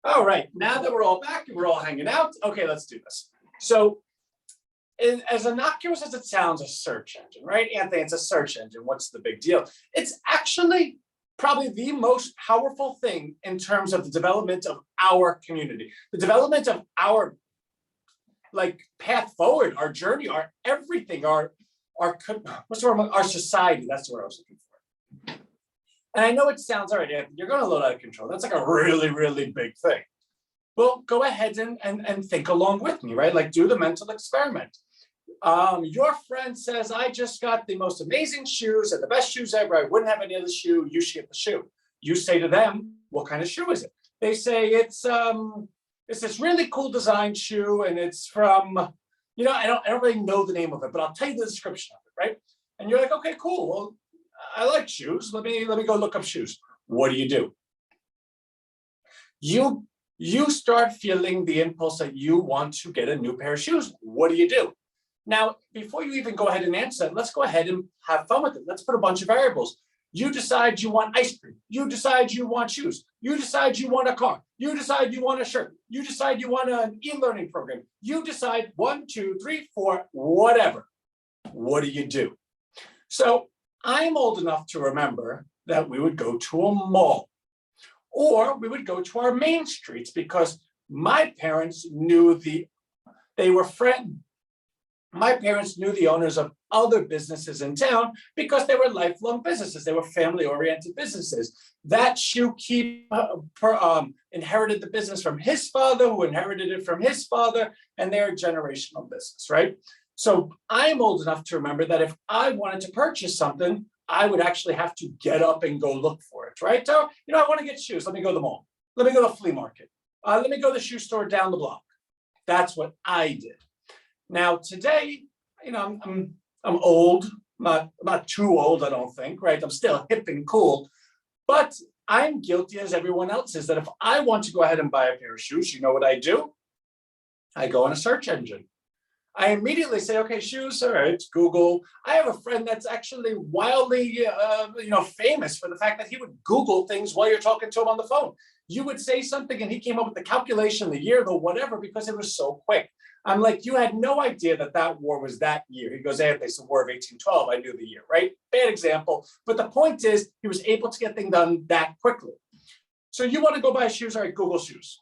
All right, now that we're all back and we're all hanging out, okay, let's do this. So, as innocuous as it sounds, a search engine, right? Anthony, it's a search engine. What's the big deal? It's actually probably the most powerful thing in terms of the development of our community, the development of our path forward, our journey, our everything, our what's the word? Our society. That's what I was looking for. And I know it sounds all right, Anthony, you're going to load out of control. That's like a really, really big thing. Well, go ahead and think along with me, right? Like do the mental experiment. Your friend says, I just got the most amazing shoes and the best shoes ever. I wouldn't have any other shoe. You should get the shoe. You say to them, what kind of shoe is it? They say it's this really cool design shoe and it's from, I don't really know the name of it, but I'll tell you the description of it, right? And you're like, okay, cool. Well, I like shoes. Let me go look up shoes. What do? You start feeling the impulse that you want to get a new pair of shoes. What do? Now, before you even go ahead and answer that, let's go ahead and have fun with it. Let's put a bunch of variables. You decide you want ice cream. You decide you want shoes. You decide you want a car. You decide you want a shirt. You decide you want an e-learning program. You decide 1, 2, 3, 4, whatever. What do? So I'm old enough to remember that we would go to a mall or we would go to our main streets because my parents knew my parents knew the owners of other businesses in town because they were lifelong businesses. They were family-oriented businesses. That shoekeeper inherited the business from his father, who inherited it from his father, and they're a generational business, right? So I'm old enough to remember that if I wanted to purchase something, I would actually have to get up and go look for it, right? So, I want to get shoes. Let me go to the mall. Let me go to the flea market. Let me go to the shoe store down the block. That's what I did. Now today, I'm old, not too old, I don't think, right? I'm still hip and cool, but I'm guilty as everyone else is that if I want to go ahead and buy a pair of shoes, you know what I do? I go on a search engine. I immediately say, okay, shoes, all right, Google. I have a friend that's actually wildly, famous for the fact that he would Google things while you're talking to him on the phone. You would say something and he came up with the calculation, the year, the whatever, because it was so quick. I'm like, you had no idea that war was that year. He goes, Anthony, it's the War of 1812. I knew the year, right? Bad example. But the point is, he was able to get things done that quickly. So you want to go buy shoes, all right, Google shoes.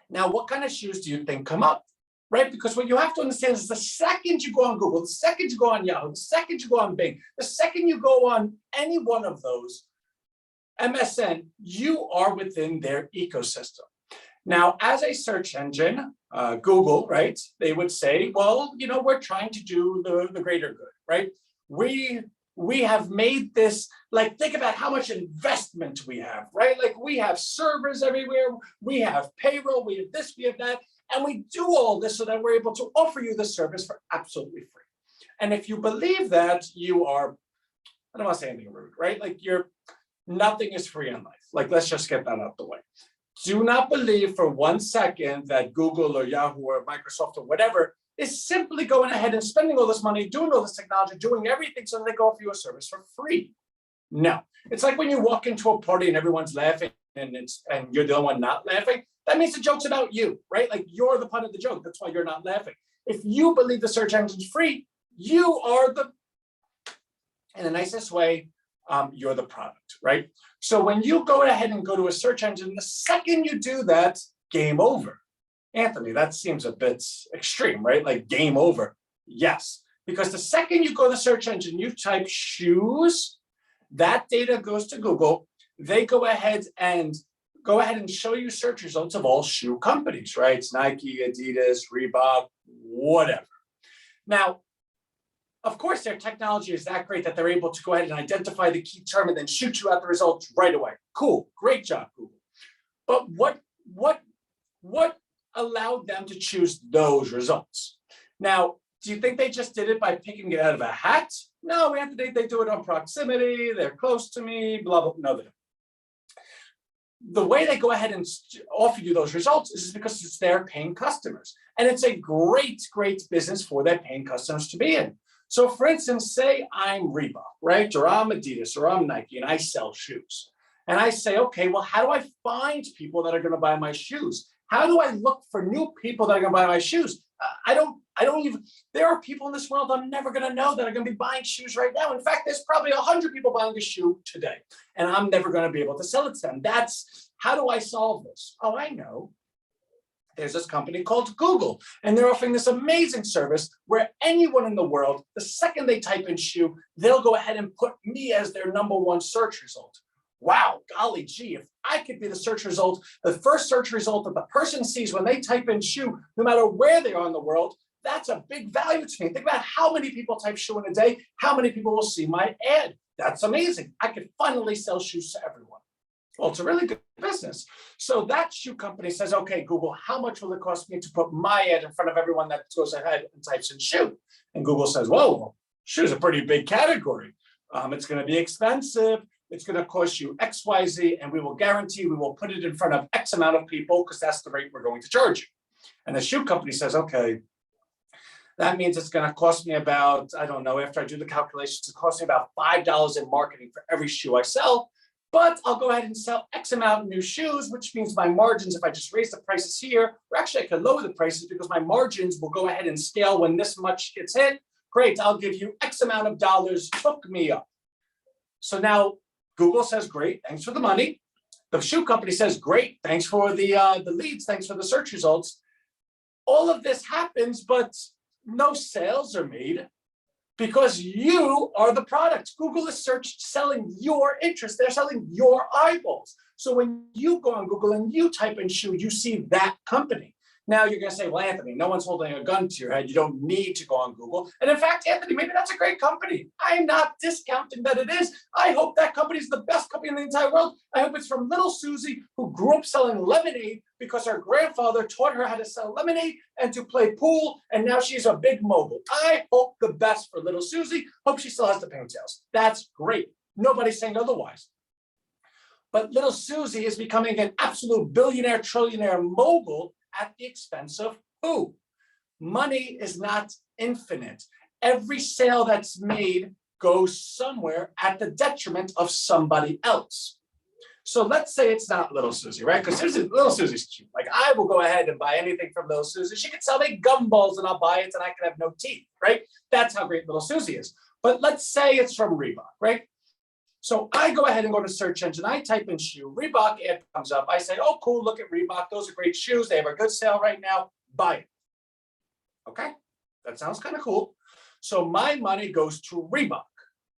Now, what kind of shoes do you think come up, right? Because what you have to understand is the second you go on Google, the second you go on Yahoo, the second you go on Bing, the second you go on any one of those, MSN, you are within their ecosystem. Now, as a search engine, Google, right, they would say, well, we're trying to do the greater good, right? We have made this, think about how much investment we have, right? We have servers everywhere, we have payroll, we have this, we have that, and we do all this so that we're able to offer you the service for absolutely free. And if you believe that, you are, I don't want to say anything rude, right? Nothing is free in life. Let's just get that out the way. Do not believe for 1 second that Google or Yahoo or Microsoft or whatever is simply going ahead and spending all this money, doing all this technology, doing everything so they can offer you a service for free. No, it's like when you walk into a party and everyone's laughing and you're the only one not laughing. That means the joke's about you, right? You're the part of the joke. That's why you're not laughing. If you believe the search engine's free, you are in the nicest way, you're the product, right? So when you go ahead and go to a search engine, the second you do that, game over. Anthony, that seems a bit extreme, right? Game over. Yes, because the second you go to the search engine, you type shoes, that data goes to Google. They go ahead and show you search results of all shoe companies, right? It's Nike, Adidas, Reebok, whatever. Now, of course, their technology is that great that they're able to go ahead and identify the key term and then shoot you out the results right away. Cool, great job, Google. But what allowed them to choose those results? Now, do you think they just did it by picking it out of a hat? No, Anthony, they do it on proximity. They're close to me, blah, blah, no, they don't. The way they go ahead and offer you those results is because it's their paying customers. And it's a great, great business for their paying customers to be in. So for instance, say I'm Reebok, right? Or I'm Adidas or I'm Nike and I sell shoes. And I say, okay, well, how do I find people that are going to buy my shoes? How do I look for new people that are going to buy my shoes? I don't even, there are people in this world I'm never going to know that are going to be buying shoes right now. In fact, there's probably 100 people buying a shoe today, and I'm never going to be able to sell it to them. How do I solve this? Oh, I know. There's this company called Google, and they're offering this amazing service where anyone in the world, the second they type in shoe, they'll go ahead and put me as their #1 search result. Wow, golly gee, if I could be the search result, the first search result that the person sees when they type in shoe, no matter where they are in the world, that's a big value to me. Think about how many people type shoe in a day, how many people will see my ad. That's amazing. I could finally sell shoes to everyone. Well, it's a really good business. So that shoe company says, okay, Google, how much will it cost me to put my ad in front of everyone that goes ahead and types in shoe? And Google says, whoa, shoe's a pretty big category. It's going to be expensive. It's going to cost you X, Y, Z, and we will guarantee we will put it in front of X amount of people because that's the rate we're going to charge you. And the shoe company says, okay, that means it's going to cost me about, I don't know, after I do the calculations, it costs me about $5 in marketing for every shoe I sell. But I'll go ahead and sell X amount of new shoes, which means my margins, if I just raise the prices here, or actually I could lower the prices because my margins will go ahead and scale when this much gets hit. Great, I'll give you X amount of dollars, hook me up. So now Google says, great, thanks for the money. The shoe company says, great, thanks for the leads, thanks for the search results. All of this happens, but no sales are made. Because you are the product. Google is selling your interest. They're selling your eyeballs. So when you go on Google and you type in shoe, you see that company. Now you're going to say, well, Anthony, no one's holding a gun to your head. You don't need to go on Google. And in fact, Anthony, maybe that's a great company. I'm not discounting that it is. I hope that company is the best company in the entire world. I hope it's from little Susie, who grew up selling lemonade because her grandfather taught her how to sell lemonade and to play pool. And now she's a big mogul. I hope the best for little Susie. Hope she still has the pigtails. That's great. Nobody's saying otherwise. But little Susie is becoming an absolute billionaire, trillionaire mogul at the expense of who? Money is not infinite. Every sale that's made goes somewhere at the detriment of somebody else. So let's say it's not little Susie, right? Because little Susie's cute. Like I will go ahead and buy anything from little Susie. She can sell me gumballs and I'll buy it and I can have no teeth, right? That's how great little Susie is. But let's say it's from Reebok, right? So I go ahead and go to search engine. I type in shoe. Reebok ad comes up. I say, oh, cool, look at Reebok. Those are great shoes. They have a good sale right now. Buy it. Okay, that sounds kind of cool. So my money goes to Reebok.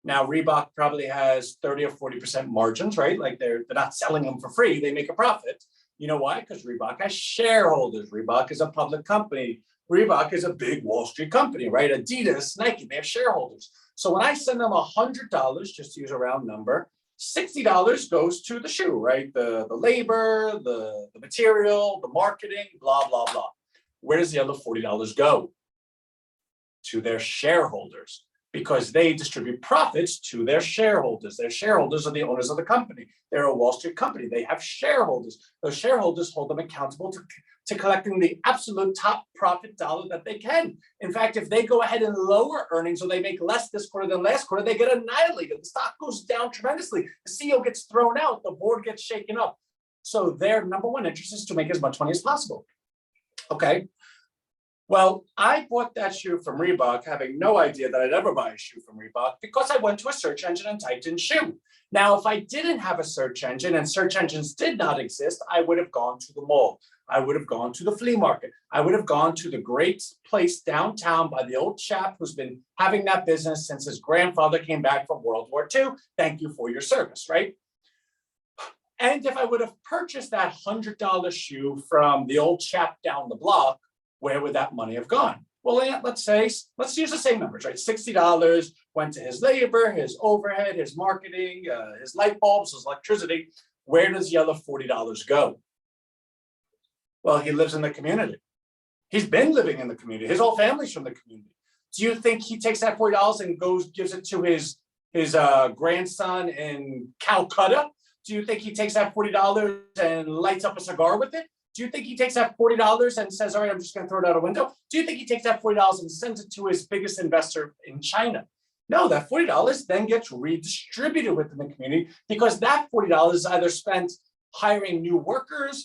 Now, Reebok probably has 30 or 40% margins, right? Like they're not selling them for free. They make a profit. You know why? Because Reebok has shareholders. Reebok is a public company. Reebok is a big Wall Street company, right? Adidas, Nike, they have shareholders. So when I send them $100, just to use a round number, $60 goes to the shoe, right? The labor, the material, the marketing, blah, blah, blah. Where does the other $40 go? To their shareholders, because they distribute profits to their shareholders. Their shareholders are the owners of the company. They're a Wall Street company. They have shareholders. Those shareholders hold them accountable to collecting the absolute top profit dollar that they can. In fact, if they go ahead and lower earnings or they make less this quarter than last quarter, they get annihilated. The stock goes down tremendously. The CEO gets thrown out. The board gets shaken up. So their #1 interest is to make as much money as possible. Okay. Well, I bought that shoe from Reebok having no idea that I'd ever buy a shoe from Reebok because I went to a search engine and typed in shoe. Now, if I didn't have a search engine and search engines did not exist, I would have gone to the mall. I would have gone to the flea market. I would have gone to the great place downtown by the old chap who's been having that business since his grandfather came back from World War II. Thank you for your service, right? And if I would have purchased that $100 shoe from the old chap down the block, where would that money have gone? Well, let's use the same numbers, right? $60 went to his labor, his overhead, his marketing, his light bulbs, his electricity. Where does the other $40 go? Well, he lives in the community. He's been living in the community. His whole family's from the community. Do you think he takes that $40 and gives it to his grandson in Calcutta? Do you think he takes that $40 and lights up a cigar with it? Do you think he takes that $40 and says, all right, I'm just going to throw it out a window? Do you think he takes that $40 and sends it to his biggest investor in China? No, that $40 then gets redistributed within the community because that $40 is either spent hiring new workers,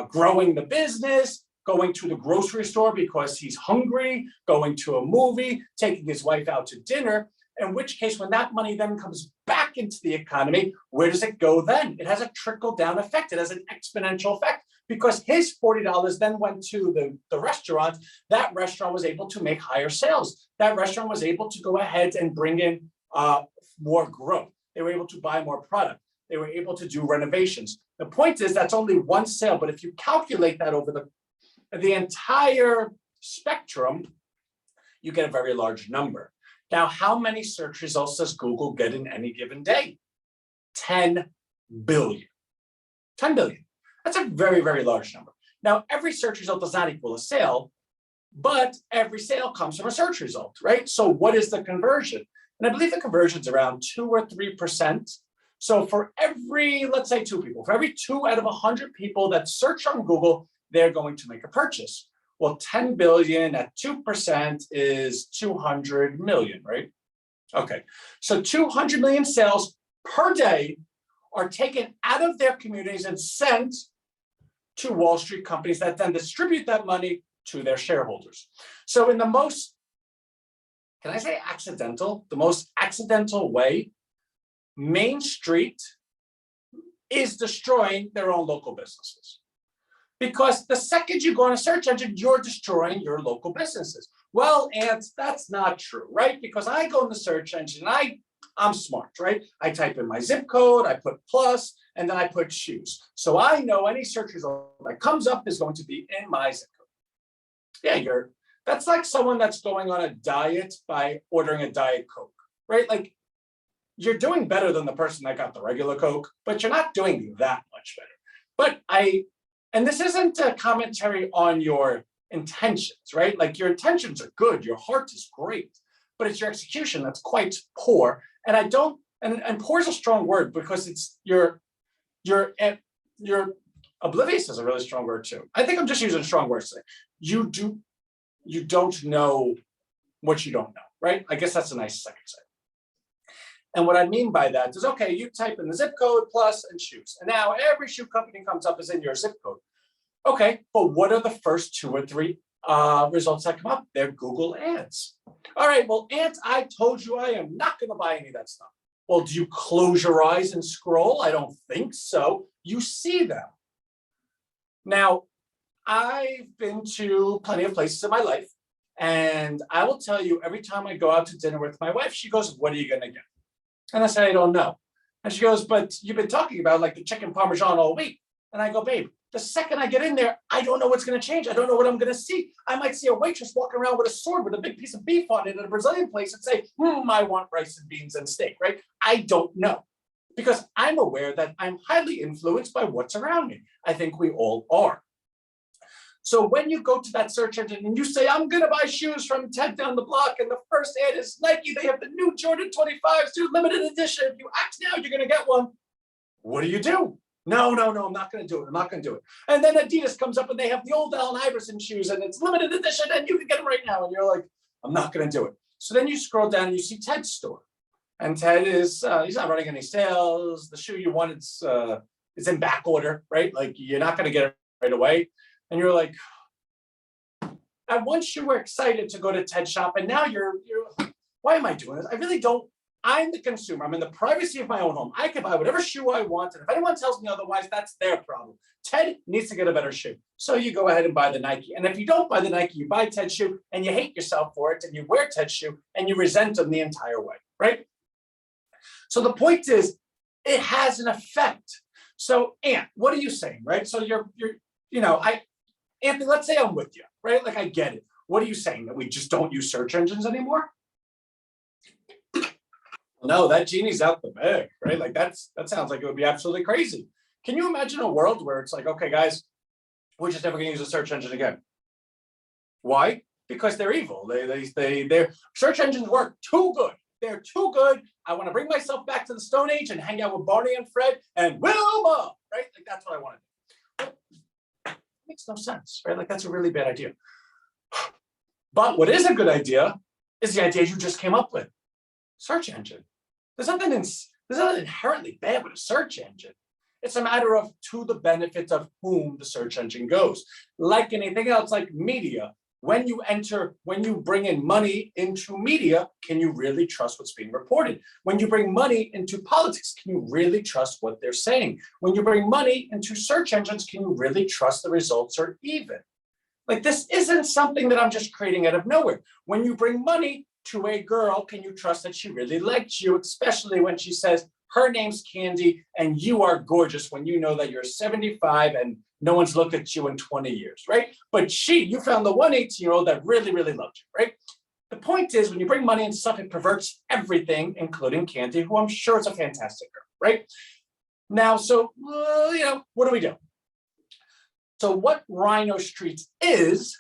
growing the business, going to the grocery store because he's hungry, going to a movie, taking his wife out to dinner. In which case, when that money then comes back into the economy, where does it go then? It has a trickle down effect. It has an exponential effect because his $40 then went to the restaurant. That restaurant was able to make higher sales. That restaurant was able to go ahead and bring in more growth. They were able to buy more product. They were able to do renovations. The point is that's only one sale, but if you calculate that over the entire spectrum, you get a very large number. Now, how many search results does Google get in any given day? 10 billion. 10 billion. That's a very, very large number. Now, every search result does not equal a sale, but every sale comes from a search result, right? So what is the conversion? And I believe the conversion is around 2 or 3%. So for every, let's say 2 people, for every 2 out of 100 people that search on Google, they're going to make a purchase. Well, 10 billion at 2% is 200 million, right? Okay, so 200 million sales per day are taken out of their communities and sent to Wall Street companies that then distribute that money to their shareholders. So in the most, can I say accidental? The most accidental way, Main Street is destroying their own local businesses. Because the second you go on a search engine, you're destroying your local businesses. Well, and that's not true, right? Because I go in the search engine, I'm smart, right? I type in my zip code, I put plus, and then I put shoes. So I know any search result that comes up is going to be in my zip code. Yeah, that's like someone that's going on a diet by ordering a Diet Coke, right? Like you're doing better than the person that got the regular Coke, but you're not doing that much better. And this isn't a commentary on your intentions, right? Like your intentions are good, your heart is great, but it's your execution that's quite poor. And and poor is a strong word because it's you're oblivious is a really strong word too. I think I'm just using strong words today. You don't know what you don't know, right? I guess that's a nice second say. And what I mean by that is, okay, you type in the zip code plus and shoes. And now every shoe company comes up is in your zip code. Okay, but what are the first 2 or 3 results that come up? They're Google ads. All right, well, ads, I told you I am not going to buy any of that stuff. Well, do you close your eyes and scroll? I don't think so. You see them. Now, I've been to plenty of places in my life, and I will tell you, every time I go out to dinner with my wife, she goes, what are you going to get? And I say, I don't know. And she goes, but you've been talking about like the chicken parmesan all week. And I go, babe, the second I get in there, I don't know what's going to change. I don't know what I'm going to see. I might see a waitress walking around with a sword with a big piece of beef on it at a Brazilian place and say, I want rice and beans and steak, right? I don't know because I'm aware that I'm highly influenced by what's around me. I think we all are. So when you go to that search engine and you say, I'm going to buy shoes from Ted down the block, and the first ad is Nike, they have the new Jordan 25s, dude, limited edition. If you act now, you're going to get one. What do? No, I'm not going to do it. I'm not going to do it. And then Adidas comes up and they have the old Allen Iverson shoes and it's limited edition and you can get them right now. And you're like, I'm not going to do it. So then you scroll down and you see Ted's store. And Ted is, he's not running any sales. The shoe you want, it's in back order, right? Like you're not going to get it right away. And you're like, at once you were excited to go to Ted's shop and now you're, why am I doing this? I really don't. I'm the consumer. I'm in the privacy of my own home. I can buy whatever shoe I want. And if anyone tells me otherwise, that's their problem. Ted needs to get a better shoe. So you go ahead and buy the Nike. And if you don't buy the Nike, you buy Ted's shoe and you hate yourself for it and you wear Ted's shoe and you resent them the entire way, right? So the point is, it has an effect. So, Ant, what are you saying, right? So Anthony, let's say I'm with you, right? Like I get it. What are you saying? That we just don't use search engines anymore? No, that genie's out the bag, right? Like that sounds like it would be absolutely crazy. Can you imagine a world where it's like, okay, guys, we're just never going to use a search engine again? Why? Because they're evil. Their search engines work too good. They're too good. I want to bring myself back to the Stone Age and hang out with Barney and Fred and Wilma, right? Like that's what I want to do. It makes no sense, right? Like that's a really bad idea. But what is a good idea is the idea you just came up with. Search engine. There's nothing inherently bad with a search engine. It's a matter of to the benefit of whom the search engine goes. Like anything else, like media, when you bring in money into media, can you really trust what's being reported? When you bring money into politics, can you really trust what they're saying? When you bring money into search engines, can you really trust the results are even? Like, this isn't something that I'm just creating out of nowhere. When you bring money to a girl, can you trust that she really likes you, especially when she says her name's Candy and you are gorgeous, when you know that you're 75 and no one's looked at you in 20 years, right? But you found the one 18-year-old that really, really loved you, right? The point is, when you bring money into stuff, it perverts everything, including Candy, who I'm sure is a fantastic girl, right? Now, so, what do we do? So what RHINOStreet is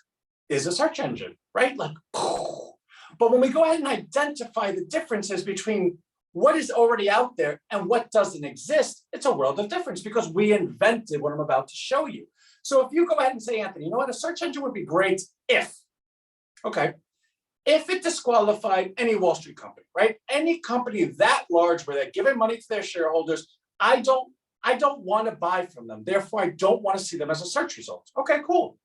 a search engine, right? Like, but when we go ahead and identify the differences between what is already out there and what doesn't exist, it's a world of difference because we invented what I'm about to show you. So if you go ahead and say, Anthony, you know what, a search engine would be great if it disqualified any Wall Street company, right? Any company that large where they're giving money to their shareholders, I don't want to buy from them. Therefore, I don't want to see them as a search result. Okay, cool.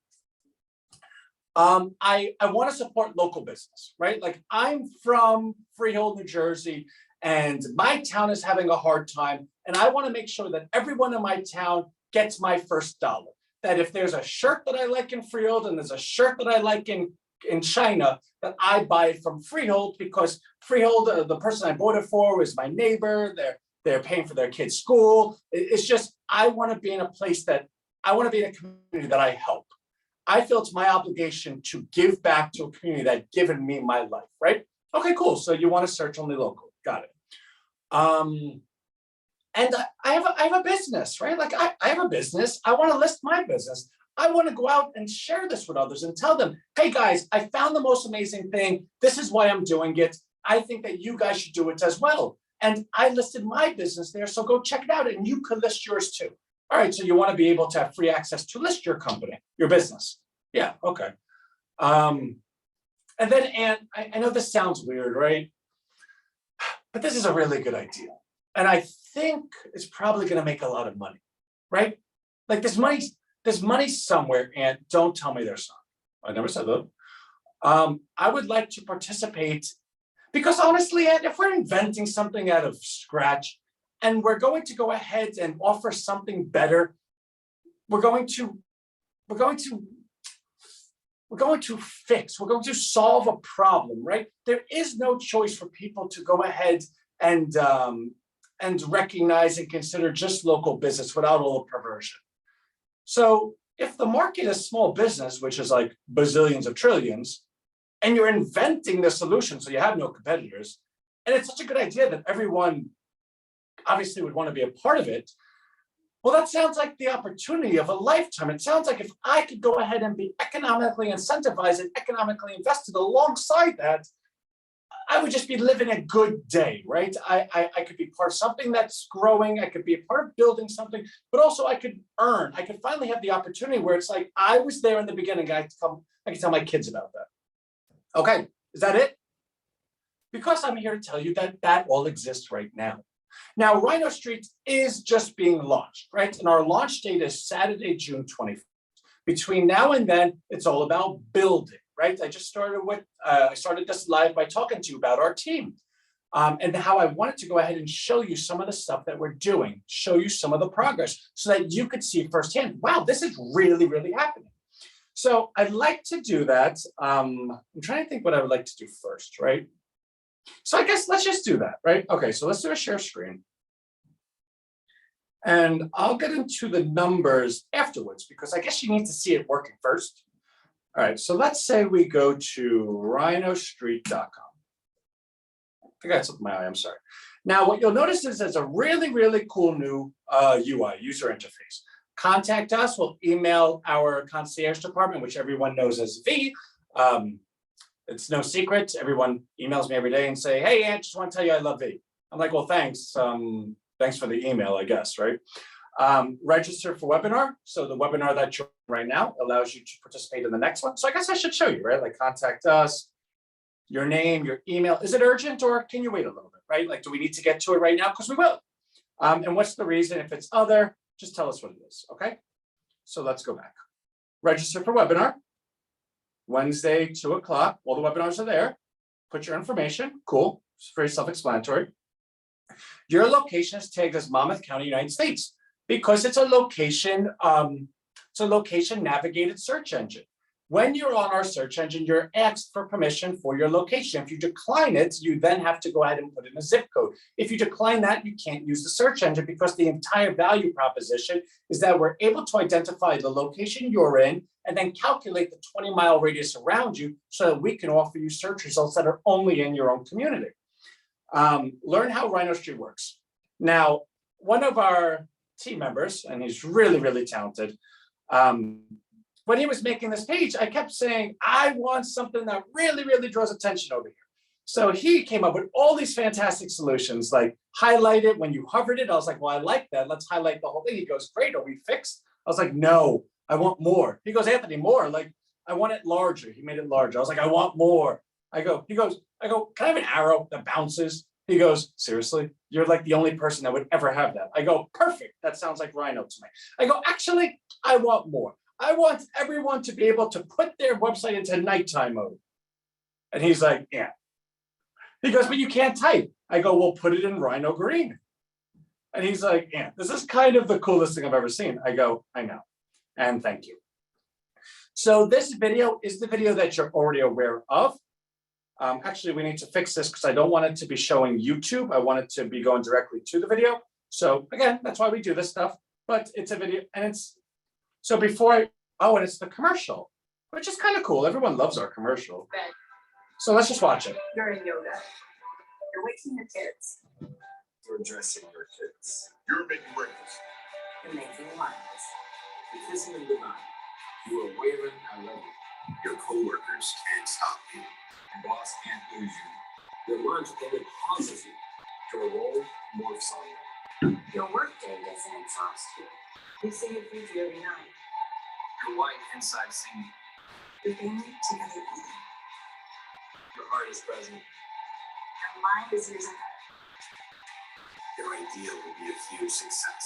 I want to support local business, right? Like, I'm from Freehold, New Jersey, and my town is having a hard time. And I want to make sure that everyone in my town gets my first dollar. That if there's a shirt that I like in Freehold and there's a shirt that I like in China, that I buy it from Freehold because Freehold, the person I bought it for, is my neighbor. They're paying for their kids' school. It's just, I want to be in a place I want to be in a community that I help. I feel it's my obligation to give back to a community that given me my life, right? Okay, cool. So you want to search only local. Got it. And I have a business, right? Like, I have a business. I want to list my business. I want to go out and share this with others and tell them, hey guys, I found the most amazing thing. This is why I'm doing it. I think that you guys should do it as well. And I listed my business there, so go check it out and you can list yours too. All right, so you want to be able to have free access to list your company, your business. Yeah, okay. And then, and I know this sounds weird, right? But this is a really good idea. And I think it's probably going to make a lot of money, right? Like, there's money somewhere, and don't tell me there's not. I never said that. I would like to participate because honestly, if we're inventing something out of scratch and we're going to go ahead and offer something better, we're going to solve a problem, right? There is no choice for people to go ahead and recognize and consider just local business without all the perversion. So if the market is small business, which is like bazillions of trillions, and you're inventing the solution so you have no competitors, and it's such a good idea that everyone obviously would want to be a part of it, well, that sounds like the opportunity of a lifetime. It sounds like if I could go ahead and be economically incentivized and economically invested alongside that, I would just be living a good day, right? I could be part of something that's growing. I could be a part of building something, but also I could finally have the opportunity where it's like, I was there in the beginning. I can tell my kids about that. Okay, is that it? Because I'm here to tell you that all exists right now. Now, RHINOStreet is just being launched, right? And our launch date is Saturday, June 25th. Between now and then, it's all about building, right? I started this live by talking to you about our team and how I wanted to go ahead and show you some of the stuff that we're doing, show you some of the progress so that you could see firsthand, wow, this is really, really happening. So I'd like to do that. I'm trying to think what I would like to do first, right? So I guess let's just do that, right? Okay, so let's do a share screen. And I'll get into the numbers afterwards because I guess you need to see it working first. All right, so let's say we go to rhinostreet.com. I think I slipped my eye, I'm sorry. Now, what you'll notice is there's a really, really cool new UI, user interface. Contact us, we'll email our concierge department, which everyone knows as V. It's no secret. Everyone emails me every day and say, hey, I just want to tell you I love V. I'm like, well, thanks. Thanks for the email, I guess, right? Register for webinar. So the webinar that you're in right now allows you to participate in the next one. So I guess I should show you, right? Like, contact us. your name, your email. Is it urgent or can you wait a little bit, right? Like, do we need to get to it right now? Because we will. And what's the reason? If it's other, just tell us what it is, okay? So let's go back. Register for webinar. Wednesday, 2 o'clock. All the webinars are there. Put your information. Cool. It's very self-explanatory. Your location is tagged as Monmouth County, United States, because it's a location navigated search engine. When you're on our search engine, you're asked for permission for your location. If you decline it, you then have to go ahead and put in a zip code. If you decline that, you can't use the search engine because the entire value proposition is that we're able to identify the location you're in and then calculate the 20-mile radius around you so that we can offer you search results that are only in your own community. Learn how RHINOStreet works. Now, one of our team members, and he's really, really talented, when he was making this page, I kept saying, I want something that really, really draws attention over here. So he came up with all these fantastic solutions, like highlight it when you hovered it. I was like, well, I like that. Let's highlight the whole thing. He goes, great, are we fixed? I was like, no, I want more. He goes, Anthony, more. Like, I want it larger. He made it larger. I was like, I want more. I go, can I have an arrow that bounces? He goes, seriously? You're like the only person that would ever have that. I go, perfect. That sounds like Rhino to me. I go, actually, I want more. I want everyone to be able to put their website into nighttime mode. And he's like, yeah. He goes, but you can't type. I go, well, put it in Rhino green. And he's like, yeah, this is kind of the coolest thing I've ever seen. I go, I know. And thank you. So this video is the video that you're already aware of. Actually, we need to fix this because I don't want it to be showing YouTube. I want it to be going directly to the video. So again, that's why we do this stuff. But it's a video, and it's so before and it's the commercial, which is kind of cool. Everyone loves our commercial. So let's just watch it. You're in yoga. You're waking your kids. You're dressing your kids. You're making breakfast. You're making lines. You're kissing them goodnight. You are waving I love you. Your coworkers can't stop you. Your boss can't lose you. Your lunch only pauses you. Your role morphs on you. Your workday doesn't exhaust you. You sing it with you every night. Your wife inside singing. Your family together eating. Your heart is present. Your mind is years ahead. Your idea will be a huge success.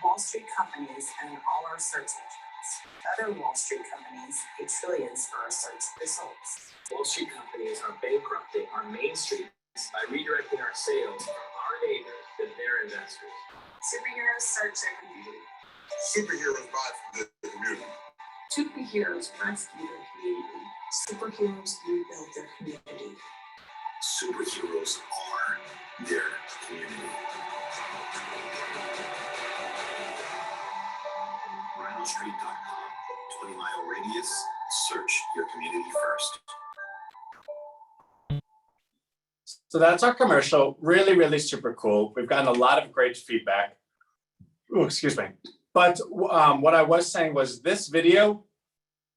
Wall Street companies and all our search engines. Other Wall Street companies pay trillions for our search results. Wall Street companies are bankrupting our main streets by redirecting our sales from our neighbors to their investors. Superheroes search their community. Superheroes buy from the community. Superheroes rescue their community. Superheroes rebuild their community. Superheroes are their community. RHINOStreet.com. 20-mile radius. Search your community first. So that's our commercial. Really, really super cool. We've gotten a lot of great feedback. Oh, excuse me. But what I was saying was this video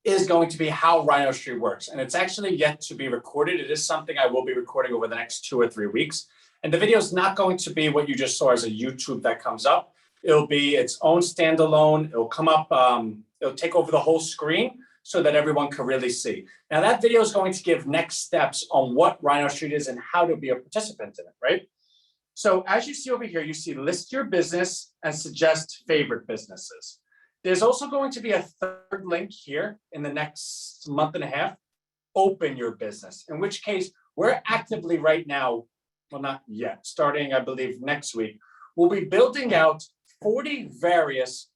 is going to be how RHINOStreet works. And it's actually yet to be recorded. It is something I will be recording over the next 2 or 3 weeks. And the video is not going to be what you just saw as a YouTube that comes up. It'll be its own standalone. It'll come up, it'll take over the whole screen so that everyone can really see. Now that video is going to give next steps on what RHINOStreet is and how to be a participant in it, right? So as you see over here, you see list your business and suggest favorite businesses. There's also going to be a third link here in the next month and a half, open your business, in which case we're actively right now, well, not yet, starting, I believe, next week, we'll be building out 40 various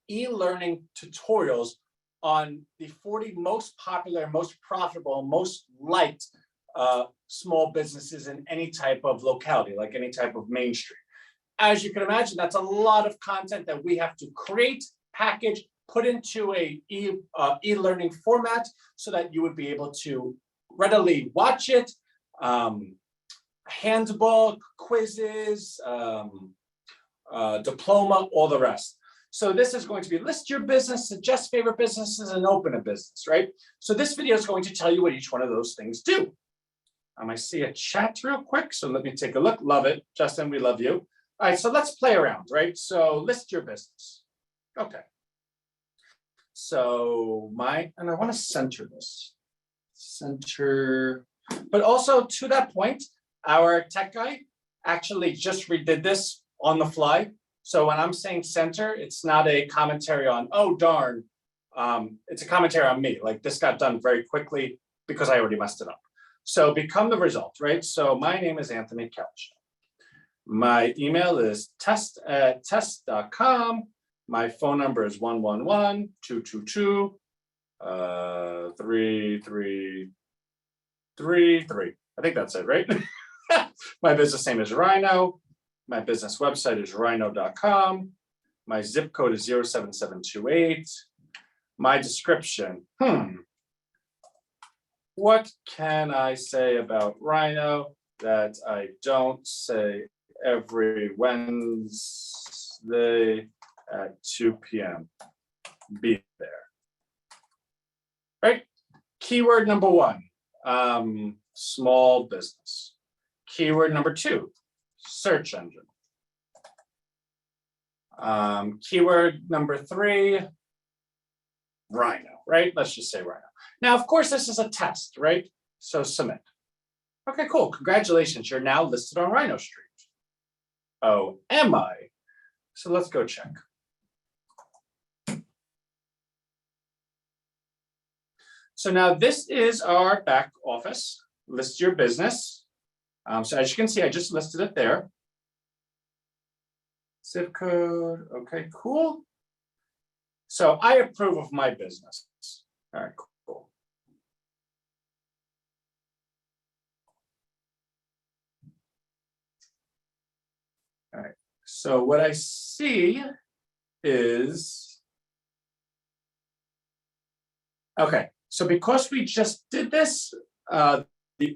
e-learning tutorials on the 40 most popular, most profitable, most liked small businesses in any type of locality, like any type of main street. As you can imagine, that's a lot of content that we have to create, package, put into a e-learning format so that you would be able to readily watch it, handbook, quizzes, diploma, all the rest. So this is going to be list your business, suggest favorite businesses, and open a business, right? So this video is going to tell you what each one of those things do. I see a chat real quick, so let me take a look. Love it. Justin, we love you. All right, so let's play around, right? So list your business. Okay. So and I want to center this. Center But also to that point, our tech guy actually just redid this on the fly. So when I'm saying center, it's not a commentary on, oh darn, it's a commentary on me. Like this got done very quickly because I already messed it up. So become the result, right? So my name is Anthony Couch. My email is test@test.com. My phone number is 111-222-3333. I think that's it, right? My business name is Rhino. My business website is rhino.com. My zip code is 07728. My description, what can I say about Rhino that I don't say every Wednesday at 2 p.m. Be there. Right? Keyword number 1, small business. Keyword number 2, search engine. Keyword number 3, Rhino, right? Let's just say Rhino. Now, of course, this is a test, right? So submit. Okay, cool. Congratulations. You're now listed on RHINOstreet. Oh, am I? So let's go check. So now this is our back office. List your business. So as you can see, I just listed it there. Zip code. Okay, cool. So I approve of my business. All right, cool. All right, so what I see is, okay, so because we just did this, the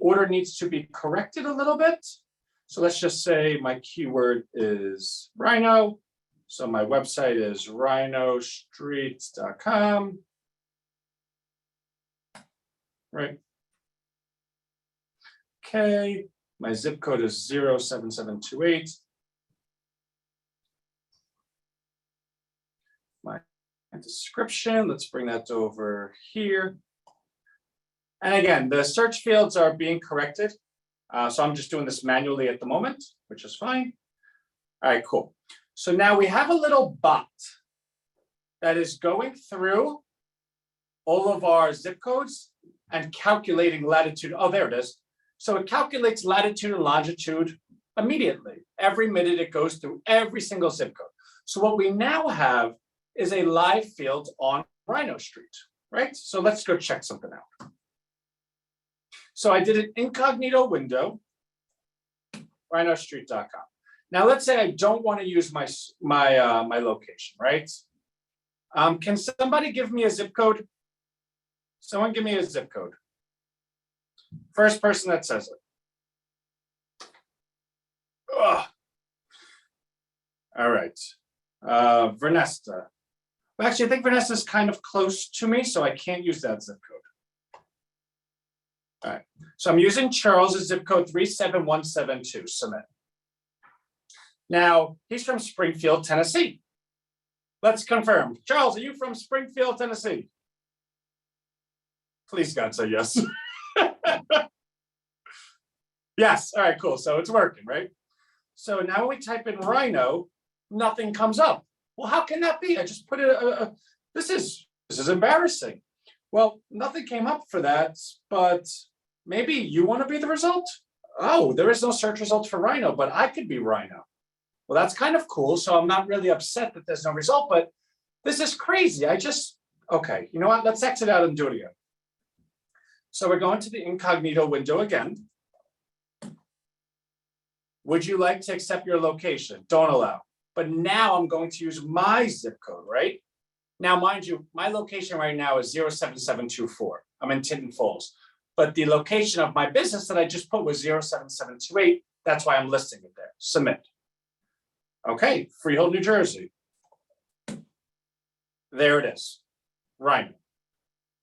order needs to be corrected a little bit. So let's just say my keyword is Rhino. So my website is RHINOstreet.com. Right. Okay, my zip code is 07728. My description, let's bring that over here. And again, the search fields are being corrected. So I'm just doing this manually at the moment, which is fine. All right, cool. So now we have a little bot that is going through all of our zip codes and calculating latitude. Oh, there it is. So it calculates latitude and longitude immediately. Every minute it goes through every single zip code. So what we now have is a live field on RHINOstreet, right? So let's go check something out. So I did an incognito window, RHINOstreet.com. Now let's say I don't want to use my location, right? Can somebody give me a zip code? Someone give me a zip code. First person that says it. Ugh. All right. Vernesta. Well, actually, I think Vernesta is kind of close to me, so I can't use that zip code. All right. So I'm using Charles' zip code 37172. Submit. Now, he's from Springfield, Tennessee. Let's confirm. Charles, are you from Springfield, Tennessee? Please, God, say yes. Yes. All right, cool. So it's working, right? So now when we type in Rhino, nothing comes up. Well, how can that be? I just put it. This is embarrassing. Well, nothing came up for that, but maybe you want to be the result? Oh, there is no search result for Rhino, but I could be Rhino. Well, that's kind of cool. So I'm not really upset that there's no result, but this is crazy. Okay, you know what? Let's exit out and do it again. So we're going to the incognito window again. Would you like to accept your location? Don't allow. But now I'm going to use my zip code, right? Now, mind you, my location right now is 07724. I'm in Tinton Falls. But the location of my business that I just put was 07728. That's why I'm listing it there. Submit. Okay, Freehold, New Jersey. There it is. Rhino.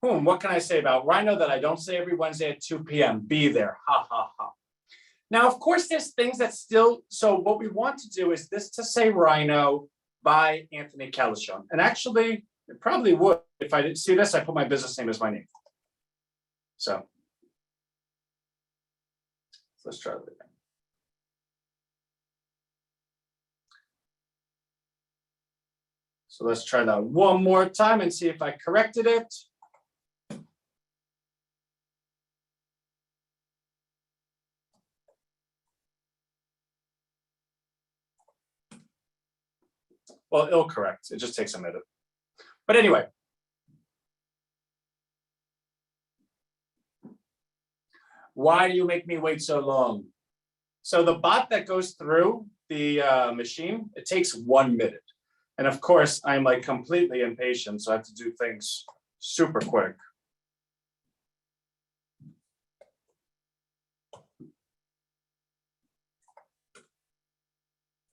What can I say about Rhino that I don't say every Wednesday at 2 p.m.? Be there. Ha, ha, ha. Now, of course, there's things that still, so what we want to do is this to say Rhino by Anthony Calichon. And actually, it probably would. If I didn't see this, I put my business name as my name. So So let's try that again. So let's try that one more time and see if I corrected it. Well, it'll correct. It just takes a minute. But anyway. Why do you make me wait so long? So the bot that goes through the machine, it takes 1 minute. And of course, I'm like completely impatient, so I have to do things super quick.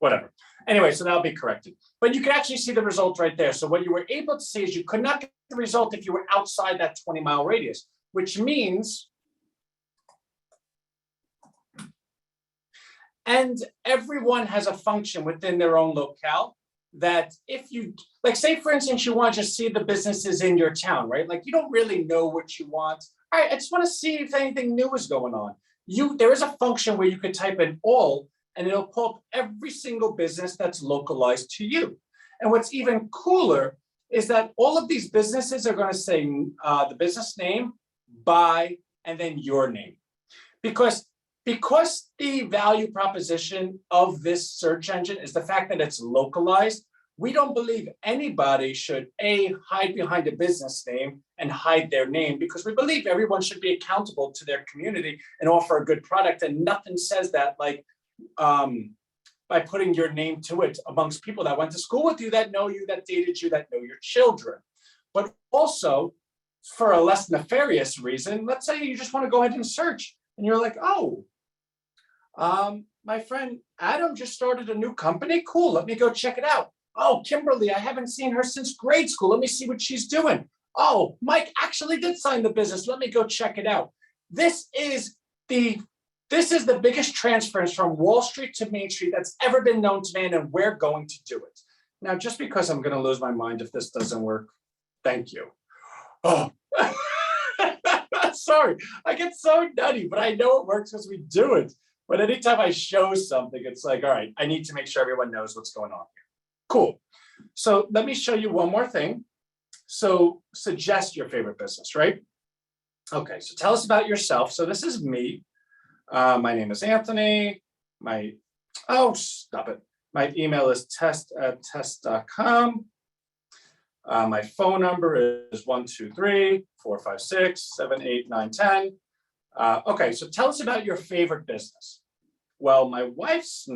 Whatever. Anyway, so that'll be corrected. But you can actually see the result right there. So what you were able to see is you could not get the result if you were outside that 20-mile radius, which means, and everyone has a function within their own locale that if you, like say for instance, you want to just see the businesses in your town, right? Like you don't really know what you want. All right, I just want to see if anything new is going on. There is a function where you could type in all, and it'll pull up every single business that's localized to you. And what's even cooler is that all of these businesses are going to say the business name, by, and then your name. Because the value proposition of this search engine is the fact that it's localized, we don't believe anybody should hide behind a business name and hide their name, because we believe everyone should be accountable to their community and offer a good product. And nothing says that like by putting your name to it amongst people that went to school with you, that know you, that dated you, that know your children. But also for a less nefarious reason, let's say you just want to go ahead and search and you're like, oh, my friend Adam just started a new company. Cool, let me go check it out. Oh, Kimberly, I haven't seen her since grade school. Let me see what she's doing. Oh, Mike actually did sign the business. Let me go check it out. This is the biggest transference from Wall Street to Main Street that's ever been known to man, and we're going to do it. Now, just because I'm going to lose my mind if this doesn't work, thank you. Oh, sorry, I get so nutty, but I know it works because we do it. But anytime I show something, it's like, all right, I need to make sure everyone knows what's going on here. Cool. So let me show you one more thing. So suggest your favorite business, right? Okay, so tell us about yourself. So this is me. My name is Anthony. Stop it. My email is test@test.com. My phone number is 123-456-78910. Okay, so tell us about your favorite business. Well, my wife's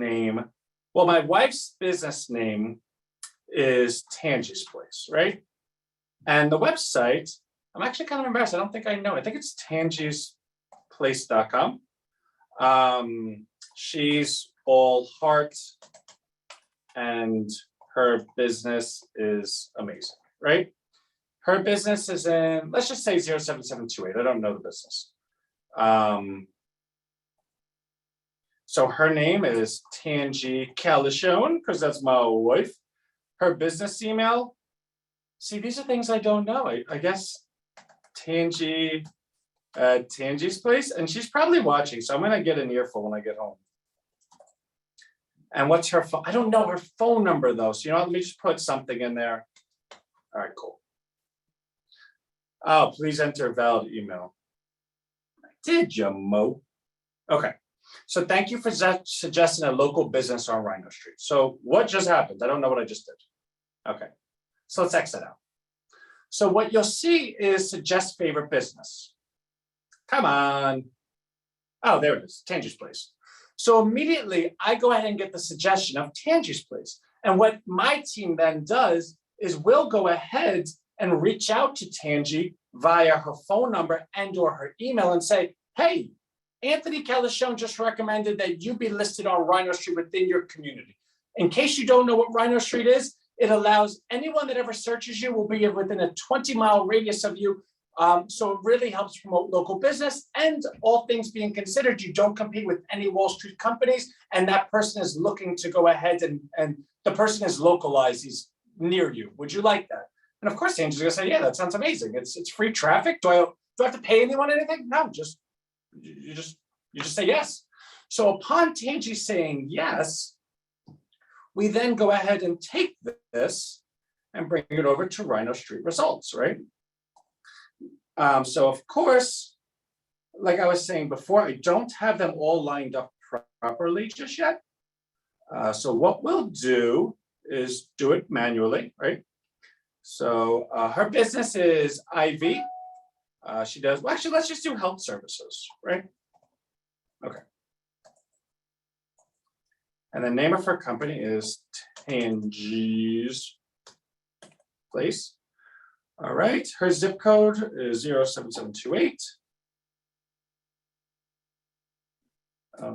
business name is Tangie's Place, right? And the website, I'm actually kind of embarrassed. I don't think I know. I think it's tangiesplace.com. She's all heart and her business is amazing, right? Her business is in, let's just say 07728. I don't know the business. So her name is Tangie Calishone, because that's my wife. Her business email, see, these are things I don't know. I guess Tangie's Place, and she's probably watching, so I'm gonna get an earful when I get home. And what's her phone? I don't know her phone number though, so let me just put something in there. All right, cool. Oh, please enter valid email. Did you, Mo? Okay, so thank you for suggesting a local business on RHINOStreet. So what just happened? I don't know what I just did. Okay, so let's exit out. So what you'll see is suggest favorite business. Come on. Oh, there it is, Tangie's Place. So immediately I go ahead and get the suggestion of Tangie's Place. And what my team then does is we'll go ahead and reach out to Tangie via her phone number and or her email and say, hey, Anthony Calishone just recommended that you be listed on RHINOStreet within your community. In case you don't know what RHINOStreet is, it allows anyone that ever searches you will be within a 20-mile radius of you. So it really helps promote local business, and all things being considered, you don't compete with any Wall Street companies, and that person is looking to go ahead and the person is localized, he's near you. Would you like that? And of course, Angie's gonna say, yeah, that sounds amazing. It's free traffic. Do I have to pay anyone anything? No, you just say yes. So upon Tangi saying yes, we then go ahead and take this and bring it over to RHINOstreet results, right? So of course, like I was saying before, I don't have them all lined up properly just yet. So what we'll do is do it manually, right? So her business is IV. She does, well, actually, let's just do health services, right? Okay. And the name of her company is Tangi's Place. All right, her zip code is 07728.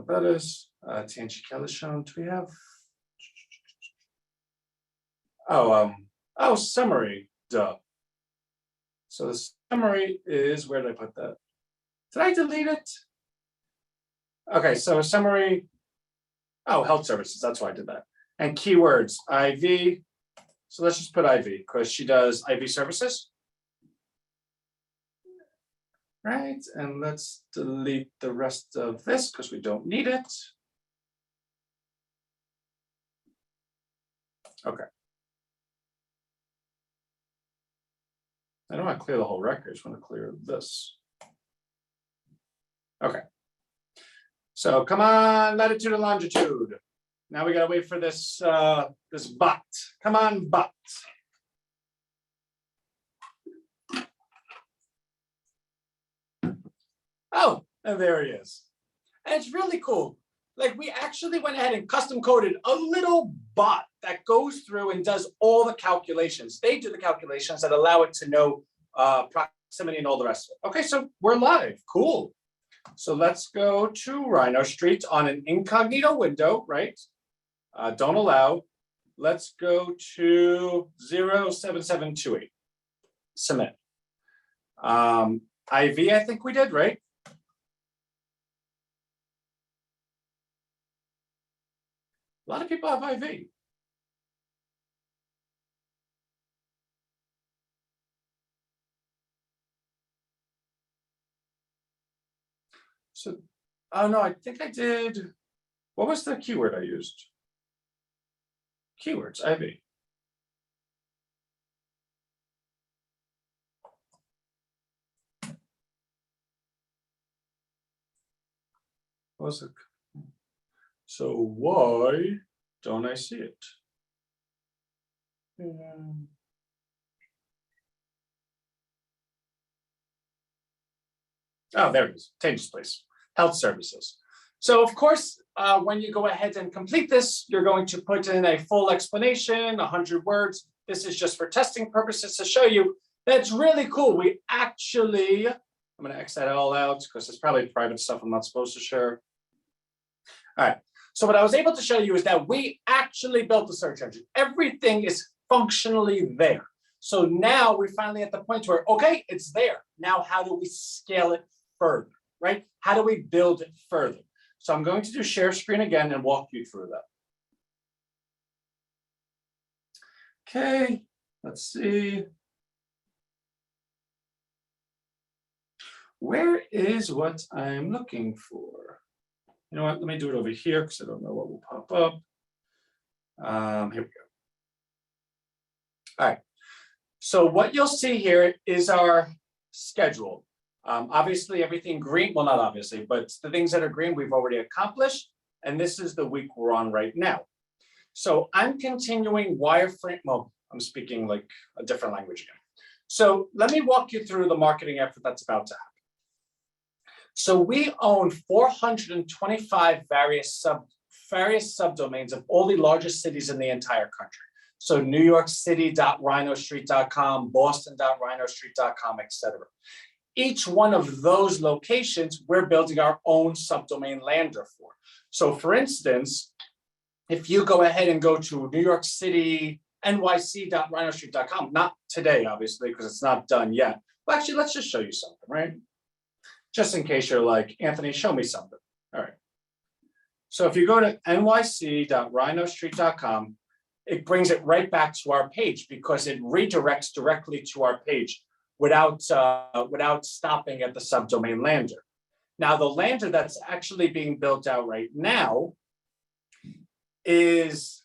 That is Tangi Kelishon. Do we have? Oh, summary, duh. So the summary is, where did I put that? Did I delete it? Okay, so summary, oh, health services, that's why I did that. And keywords, IV. So let's just put IV because she does IV services. Right, and let's delete the rest of this because we don't need it. Okay. I don't want to clear the whole record, I just want to clear this. Okay. So come on, latitude and longitude. Now we gotta wait for this this bot. Come on, bot. Oh, and there he is. And it's really cool. Like we actually went ahead and custom coded a little bot that goes through and does all the calculations. They do the calculations that allow it to know proximity and all the rest of it. Okay, so we're live, cool. So let's go to RHINOstreet on an incognito window, right? Don't allow. Let's go to 07728, submit. IV, I think we did, right? A lot of people have IV. So, oh no, I think I did. What was the keyword I used? Keywords, IV. What was it? So why don't I see it? Oh, there it is. Tangi's Place, health services. So of course, when you go ahead and complete this, you're going to put in a full explanation, 100 words. This is just for testing purposes to show you that's really cool. We actually, I'm going to X that all out because it's probably private stuff I'm not supposed to share. All right. So what I was able to show you is that we actually built the search engine. Everything is functionally there. So now we're finally at the point where, okay, it's there. Now, how do we scale it further, right? How do we build it further? So I'm going to do share screen again and walk you through that. Okay, let's see. Where is what I'm looking for? You know what, let me do it over here because I don't know what will pop up. Here we go. All right, so what you'll see here is our schedule. Obviously everything green, well, not obviously, but the things that are green we've already accomplished. And this is the week we're on right now. So I'm continuing wireframe, well, I'm speaking like a different language again. So let me walk you through the marketing effort that's about to happen. So we own 425 various subdomains of all the largest cities in the entire country. So New York City.rhinostreet.com, Boston.rhinostreet.com, etc. Each one of those locations, we're building our own subdomain lander for. So for instance, if you go ahead and go to New York City, nyc.rhinostreet.com, not today, obviously, because it's not done yet. Well, actually, let's just show you something, right? Just in case you're like, Anthony, show me something. All right. So if you go to nyc.rhinostreet.com, it brings it right back to our page because it redirects directly to our page without stopping at the subdomain lander. Now, the lander that's actually being built out right now is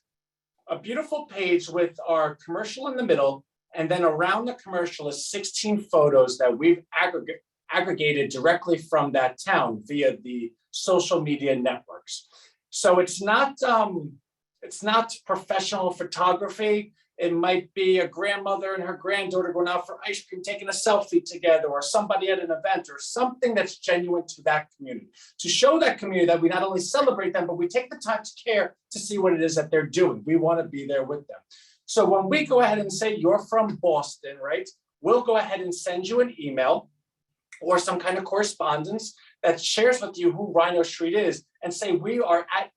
a beautiful page with our commercial in the middle, and then around the commercial is 16 photos that we've aggregated directly from that town via the social media networks. So it's not professional photography. It might be a grandmother and her granddaughter going out for ice cream, taking a selfie together, or somebody at an event, or something that's genuine to that community. To show that community that we not only celebrate them, but we take the time to care to see what it is that they're doing. We want to be there with them. So when we go ahead and say you're from Boston, right, we'll go ahead and send you an email or some kind of correspondence that shares with you who RHINOstreet is, and say we are at,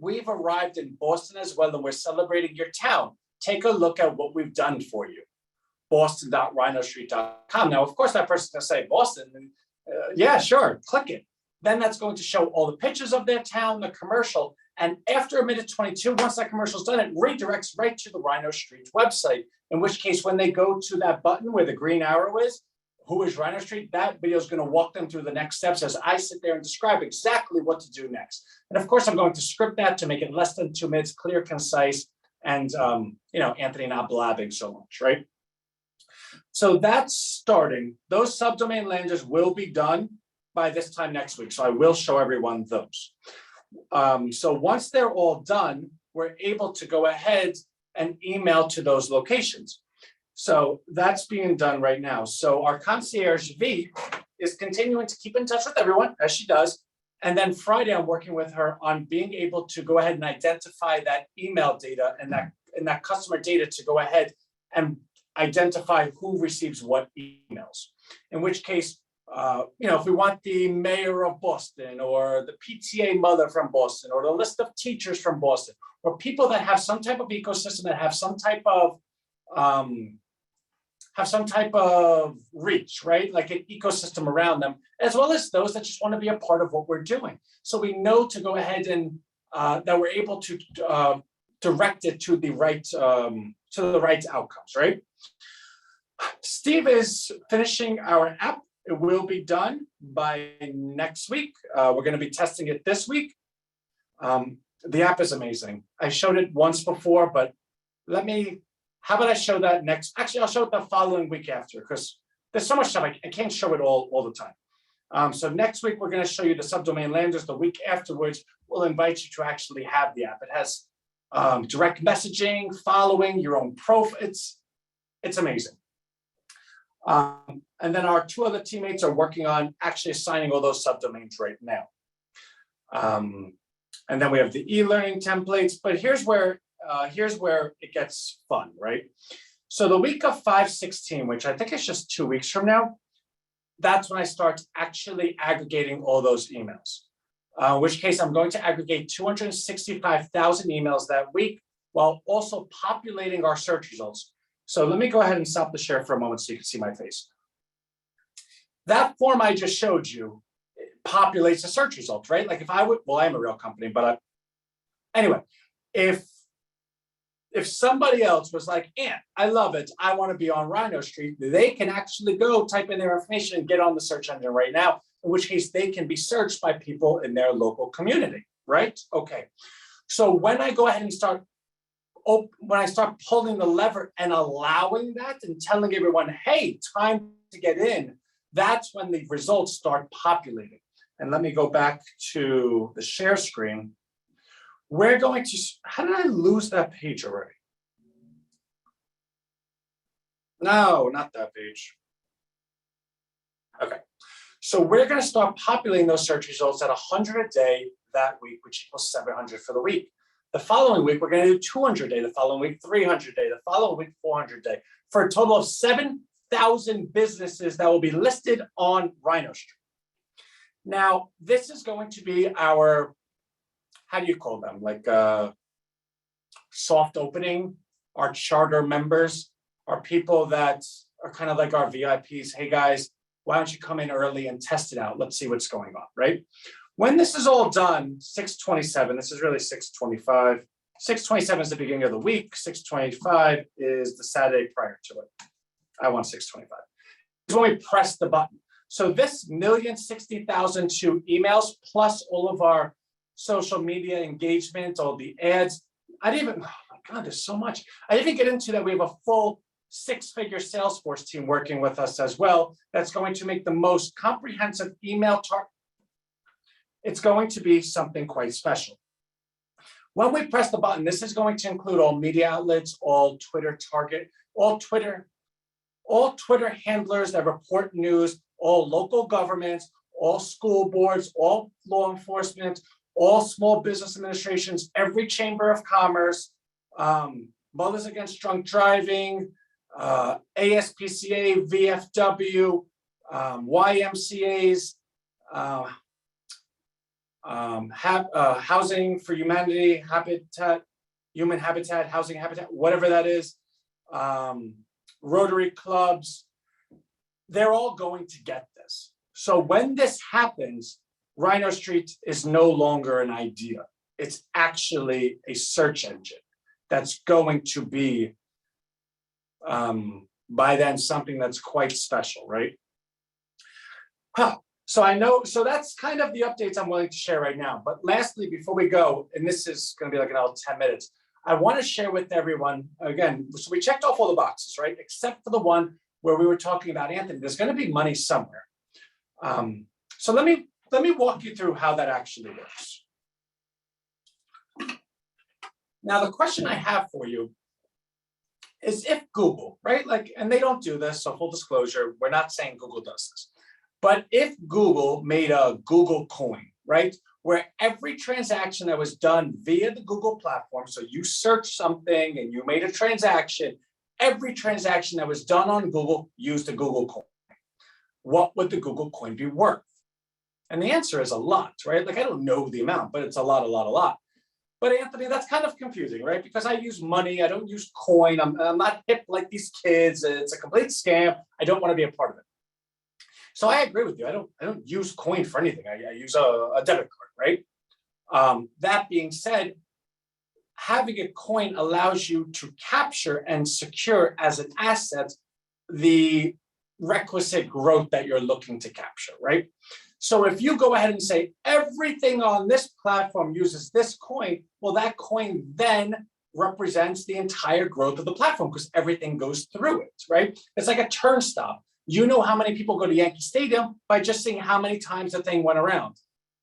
we've arrived in Boston as well, and we're celebrating your town. Take a look at what we've done for you. Boston.rhinostreet.com. Now, of course, that person's gonna say Boston. Yeah, sure, click it. Then that's going to show all the pictures of their town, the commercial. And after a minute 22, once that commercial's done, it redirects right to the RHINOstreet website, in which case, when they go to that button where the green arrow is, who is RHINOstreet, that video is going to walk them through the next steps as I sit there and describe exactly what to do next. And of course, I'm going to script that to make it less than 2 minutes, clear, concise, and Anthony not blabbing so much, right? So that's starting. Those subdomain landers will be done by this time next week. So I will show everyone those. So once they're all done, we're able to go ahead and email to those locations. So that's being done right now. So our concierge V is continuing to keep in touch with everyone, as she does. And then Friday, I'm working with her on being able to go ahead and identify that email data and that customer data to go ahead and identify who receives what emails. In which case, if we want the mayor of Boston, or the PTA mother from Boston, or the list of teachers from Boston, or people that have some type of ecosystem, that have some type of reach, right? Like an ecosystem around them, as well as those that just want to be a part of what we're doing. So we know to go ahead and that we're able to direct it to the right outcomes, right? Steve is finishing our app. It will be done by next week. We're going to be testing it this week. The app is amazing. I showed it once before, but how about I show that next? Actually, I'll show it the following week after, because there's so much stuff I can't show it all the time. So next week, we're going to show you the subdomain landers. The week afterwards, we'll invite you to actually have the app. It has direct messaging, following, your own profile. It's amazing. And then our two other teammates are working on actually assigning all those subdomains right now. And then we have the e-learning templates, but here's where it gets fun, right? So the week of 5/16, which I think is just 2 weeks from now, that's when I start actually aggregating all those emails. In which case I'm going to aggregate 265,000 emails that week, while also populating our search results. So let me go ahead and stop the share for a moment so you can see my face. That form I just showed you populates the search results, right? Like if I would, well, I am a real company, but anyway, if somebody else was like, Ant, I love it, I want to be on RHINOstreet, they can actually go type in their information and get on the search engine right now, in which case they can be searched by people in their local community, right? Okay. So when I go ahead and start pulling the lever and allowing that and telling everyone, hey, time to get in, that's when the results start populating. And let me go back to the share screen. We're going to, how did I lose that page already? No, not that page. Okay, so we're going to start populating those search results at 100 a day that week, which equals 700 for the week. The following week, we're going to do 200 a day. The following week, 300 a day. The following week, 400 a day, for a total of 7,000 businesses that will be listed on RHINOstreet. Now, this is going to be our, how do you call them? Like soft opening, our charter members, our people that are kind of like our VIPs. Hey guys, why don't you come in early and test it out? Let's see what's going on, right? When this is all done, 6/27, this is really 6/25. 6/27 is the beginning of the week. 6/25 is the Saturday prior to it. I want 6/25. It's when we press the button. So this 1,060,002 emails plus all of our social media engagement, all the ads. I didn't even, oh my God, there's so much. I didn't even get into that. We have a full 6-figure Salesforce team working with us as well. That's going to make the most comprehensive email target. It's going to be something quite special. When we press the button, this is going to include all media outlets, all Twitter target, all Twitter handlers that report news, all local governments, all school boards, all law enforcement, all small business administrations, every chamber of commerce, Mothers Against Drunk Driving, ASPCA, VFW, YMCA's, Housing for Humanity, Human Habitat, Housing Habitat, whatever that is, Rotary clubs, they're all going to get this. So when this happens, RHINOstreet is no longer an idea. It's actually a search engine that's going to be, by then, something that's quite special, right? So I know, so that's kind of the updates I'm willing to share right now. But lastly, before we go, and this is going to be like another 10 minutes, I want to share with everyone, again, so we checked off all the boxes, right? Except for the one where we were talking about Anthony. There's going to be money somewhere. So let me walk you through how that actually works. Now, the question I have for you is if Google, right? Like, and they don't do this, so full disclosure, we're not saying Google does this. But if Google made a Google coin, right? Where every transaction that was done via the Google platform, so you searched something and you made a transaction, every transaction that was done on Google used a Google coin. What would the Google coin be worth? And the answer is a lot, right? Like, I don't know the amount, but it's a lot. But Anthony, that's kind of confusing, right? Because I use money, I don't use coin. I'm not hip like these kids. It's a complete scam. I don't want to be a part of it. So I agree with you. I don't use coin for anything. I use a debit card, right? That being said, having a coin allows you to capture and secure as an asset the requisite growth that you're looking to capture, right? So if you go ahead and say everything on this platform uses this coin, well, that coin then represents the entire growth of the platform because everything goes through it, right? It's like a turnstile. You know how many people go to Yankee Stadium by just seeing how many times the thing went around.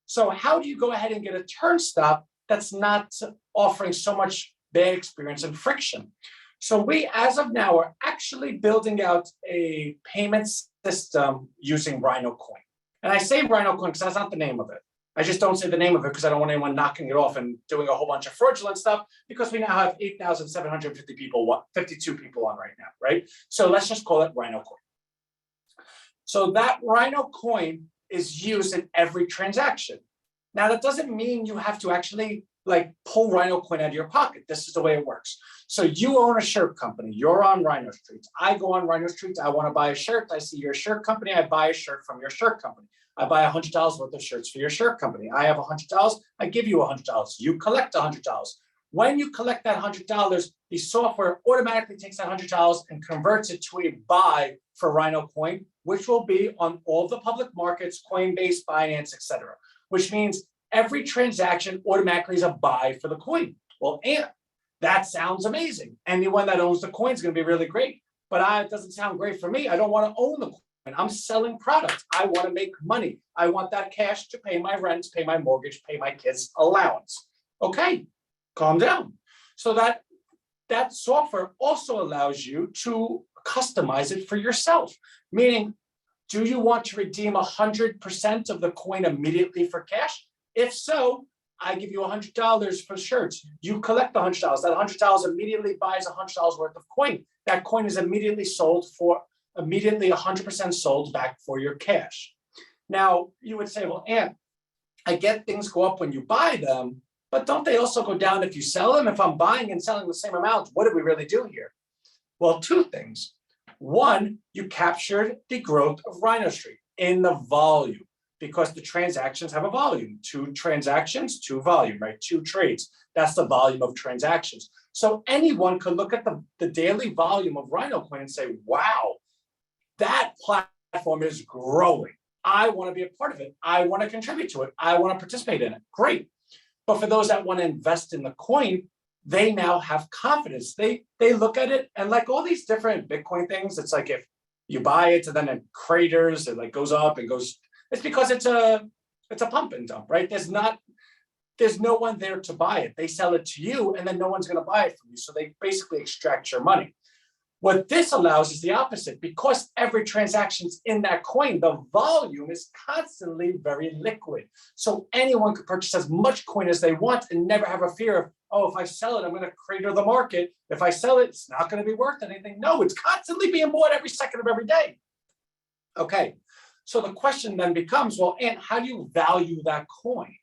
So how do you go ahead and get a turnstile that's not offering so much bad experience and friction? So we, as of now, are actually building out a payment system using Rhino Coin. And I say Rhino Coin because that's not the name of it. I just don't say the name of it because I don't want anyone knocking it off and doing a whole bunch of fraudulent stuff because we now have 8,750 people, 52 people on right now, right? So let's just call it Rhino Coin. So that Rhino Coin is used in every transaction. Now, that doesn't mean you have to actually like pull Rhino Coin out of your pocket. This is the way it works. So you own a shirt company. You're on RHINOstreet. I go on RHINOstreet. I want to buy a shirt. I see your shirt company. I buy a shirt from your shirt company. I buy $100 worth of shirts for your shirt company. I have $100. I give you $100. You collect $100. When you collect that $100, the software automatically takes that $100 and converts it to a buy for Rhino Coin, which will be on all the public markets, Coinbase, Binance, etc. Which means every transaction automatically is a buy for the coin. Well, and that sounds amazing. Anyone that owns the coin is going to be really great. But it doesn't sound great for me. I don't want to own the coin. I'm selling products. I want to make money. I want that cash to pay my rent, pay my mortgage, pay my kids' allowance. Okay, calm down. So that software also allows you to customize it for yourself. Meaning, do you want to redeem 100% of the coin immediately for cash? If so, I give you $100 for shirts. You collect the $100. That $100 immediately buys $100 worth of coin. That coin is immediately 100% sold back for your cash. Now, you would say, well, Ant, I get things go up when you buy them, but don't they also go down if you sell them? If I'm buying and selling the same amount, what do we really do here? Well, two things. One, you captured the growth of RHINOstreet in the volume because the transactions have a volume. 2 transactions, 2 volume, right? 2 trades. That's the volume of transactions. So anyone could look at the daily volume of Rhino Coin and say, wow, that platform platform is growing. I want to be a part of it. I want to contribute to it. I want to participate in it. Great. But for those that want to invest in the coin, they now have confidence. They look at it, and like all these different Bitcoin things, it's like if you buy it and then it craters, it like goes up and goes. It's because it's a pump and dump, right? There's no one there to buy it. They sell it to you, and then no one's going to buy it from you. So they basically extract your money. What this allows is the opposite. Because every transaction's in that coin, the volume is constantly very liquid. So anyone could purchase as much coin as they want and never have a fear of, oh, if I sell it, I'm going to crater the market. If I sell it, it's not going to be worth anything. No, it's constantly being bought every second of every day. Okay, so the question then becomes, well, Ant, how do you value that coin?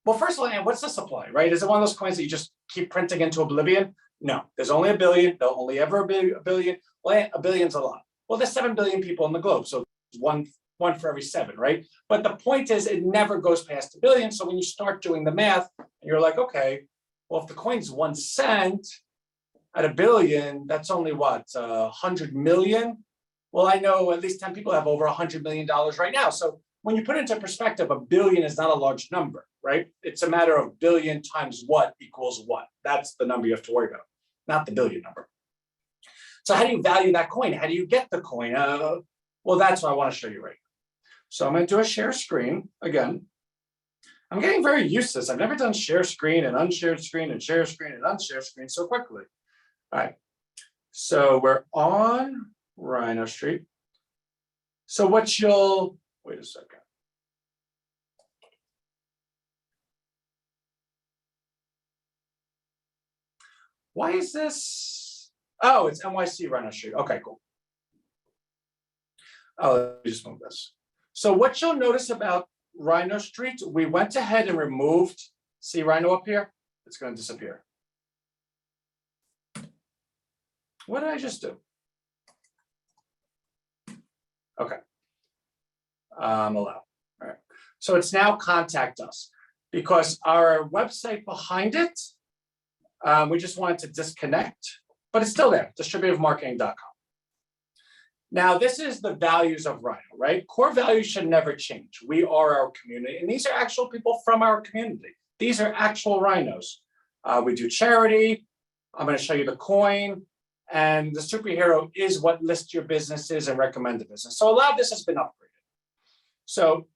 Well, first of all, Ant, what's the supply, right? Is it one of those coins that you just keep printing into oblivion? No, there's only a billion. There'll only ever be a billion. Well, a billion's a lot. Well, there's 7 billion people on the globe, so one for every 7, right? But the point is, it never goes past a billion. So when you start doing the math, you're like, okay, well, if the coin's 1 cent at a billion, that's only what, 100 million? Well, I know at least 10 people have over $100 million right now. So when you put it into perspective, a billion is not a large number, right? It's a matter of billion times what equals what. That's the number you have to worry about, not the billion number. So how do you value that coin? How do you get the coin? Well, that's what I want to show you right now. So I'm going to do a share screen again. I'm getting very used to this. I've never done share screen and unshared screen and share screen and unshare screen so quickly. All right. So we're on RHINOStreet. So what you'll, wait a second. Why is this? Oh, it's NYC RHINOStreet. Okay, cool. Oh, let me just move this. So what you'll notice about RHINOStreet, we went ahead and removed, see Rhino up here? It's going to disappear. What did I just do? Okay. Allow. All right. So it's now contact us because our website behind it, we just wanted to disconnect, but it's still there, distributivemarketing.com. Now, this is the values of Rhino, right? Core values should never change. We are our community, and these are actual people from our community. These are actual Rhinos. We do charity. I'm going to show you the coin, and the superhero is what lists your businesses and recommend the business. So a lot of this has been upgraded. So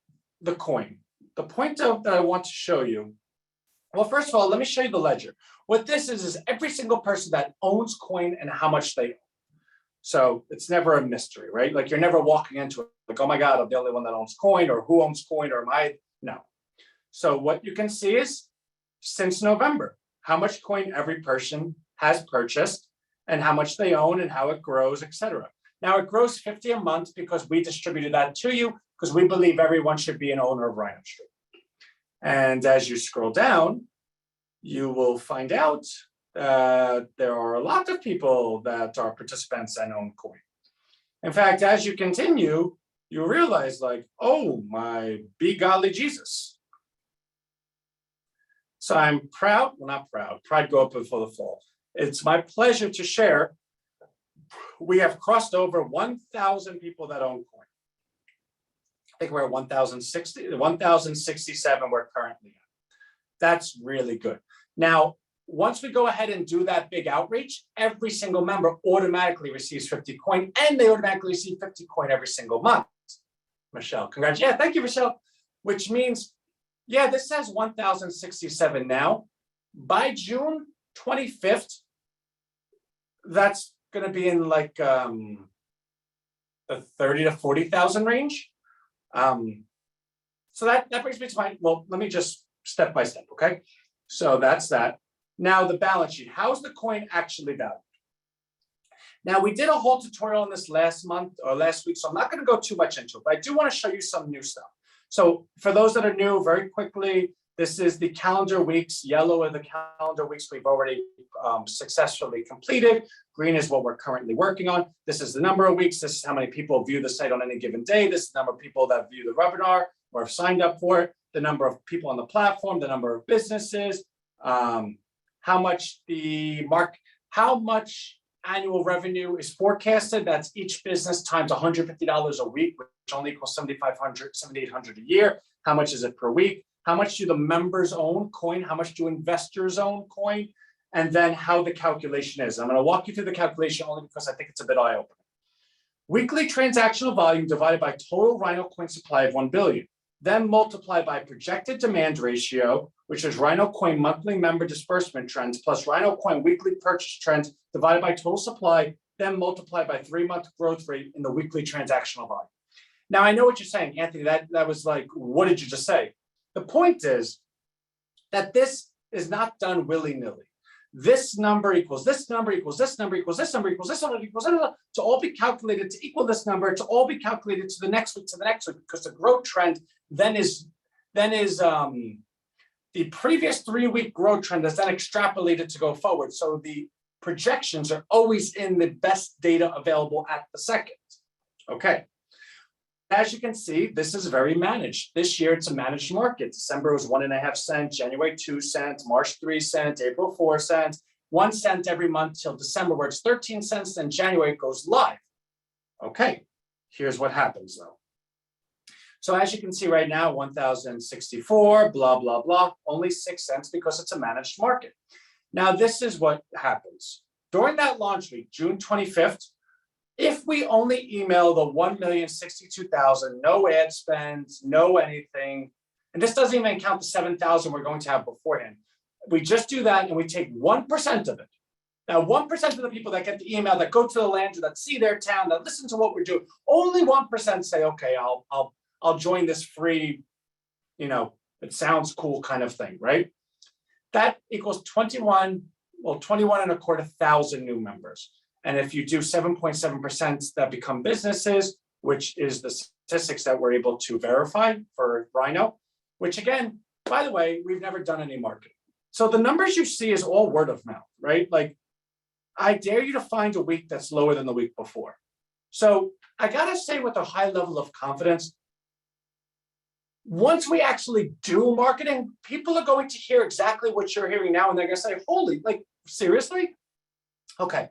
the coin, the point that I want to show you, well, first of all, let me show you the ledger. What this is every single person that owns coin and how much they own. So it's never a mystery, right? Like you're never walking into it like, oh my God, I'm the only one that owns coin, or who owns coin, or am I? No. So what you can see is since November, how much coin every person has purchased and how much they own and how it grows, etc. Now it grows 50 a month because we distributed that to you because we believe everyone should be an owner of RHINOStreet. And as you scroll down, you will find out there are a lot of people that are participants and own coin. In fact, as you continue, you realize like, oh my be golly Jesus. So I'm proud, well not proud, pride go up before the fall. It's my pleasure to share, we have crossed over 1,000 people that own coin. I think we're at 1,067 we're currently at. That's really good. Now, once we go ahead and do that big outreach, every single member automatically receives 50 coin, and they automatically receive 50 coin every single month. Michelle, congrats. Yeah, thank you, Michelle. Which means, yeah, this says 1,067 now. By June 25th, that's going to be in like the 30 to 40,000 range. So that brings me to my, well, let me just step by step, okay? So that's that. Now the balance sheet, how's the coin actually valued? Now we did a whole tutorial on this last month or last week, so I'm not going to go too much into it, but I do want to show you some new stuff. So for those that are new, very quickly, this is the calendar weeks. Yellow are the calendar weeks we've already successfully completed. Green is what we're currently working on. This is the number of weeks. This is how many people view the site on any given day. This is the number of people that view the webinar or have signed up for it, the number of people on the platform, the number of businesses, how much annual revenue is forecasted. That's each business times $150 a week, which only equals $7,800 a year. How much is it per week? How much do the members own coin? How much do investors own coin? And then how the calculation is. I'm going to walk you through the calculation only because I think it's a bit eye-opening. Weekly transactional volume divided by total Rhino coin supply of 1 billion. Then multiplied by projected demand ratio, which is Rhino coin monthly member disbursement trends plus Rhino coin weekly purchase trends divided by total supply, then multiplied by 3-month growth rate in the weekly transactional volume. Now, I know what you're saying, Anthony, that was like, what did you just say? The point is that this is not done willy-nilly. This number equals this number equals this number equals this number equals this number equals this number to all be calculated to equal this number to all be calculated to the next week because the growth trend then is the previous 3-week growth trend is then extrapolated to go forward. So the projections are always in the best data available at the second. Okay. As you can see, this is very managed. This year, it's a managed market. December was 1.5 cents, January 2 cents, March 3 cents, April 4 cents, 1 cent every month till December, where it's 13 cents, then January it goes live. Okay, here's what happens though. So as you can see right now, 1,064, blah, blah, blah, only 6 cents because it's a managed market. Now, this is what happens. During that launch week, June 25th, if we only email the 1,062,000, no ad spends, no anything, and this doesn't even count the 7,000 we're going to have beforehand. We just do that and we take 1% of it. Now, 1% of the people that get the email, that go to the landry, that see their town, that listen to what we're doing, only 1% say, okay, I'll join this free, it sounds cool kind of thing, right? That equals 21.25 thousand new members. And if you do 7.7% that become businesses, which is the statistics that we're able to verify for Rhino, which again, by the way, we've never done any marketing. So the numbers you see is all word of mouth, right? Like, I dare you to find a week that's lower than the week before. So I gotta say with a high level of confidence, once we actually do marketing, people are going to hear exactly what you're hearing now, and they're gonna say, holy, like, seriously? Okay.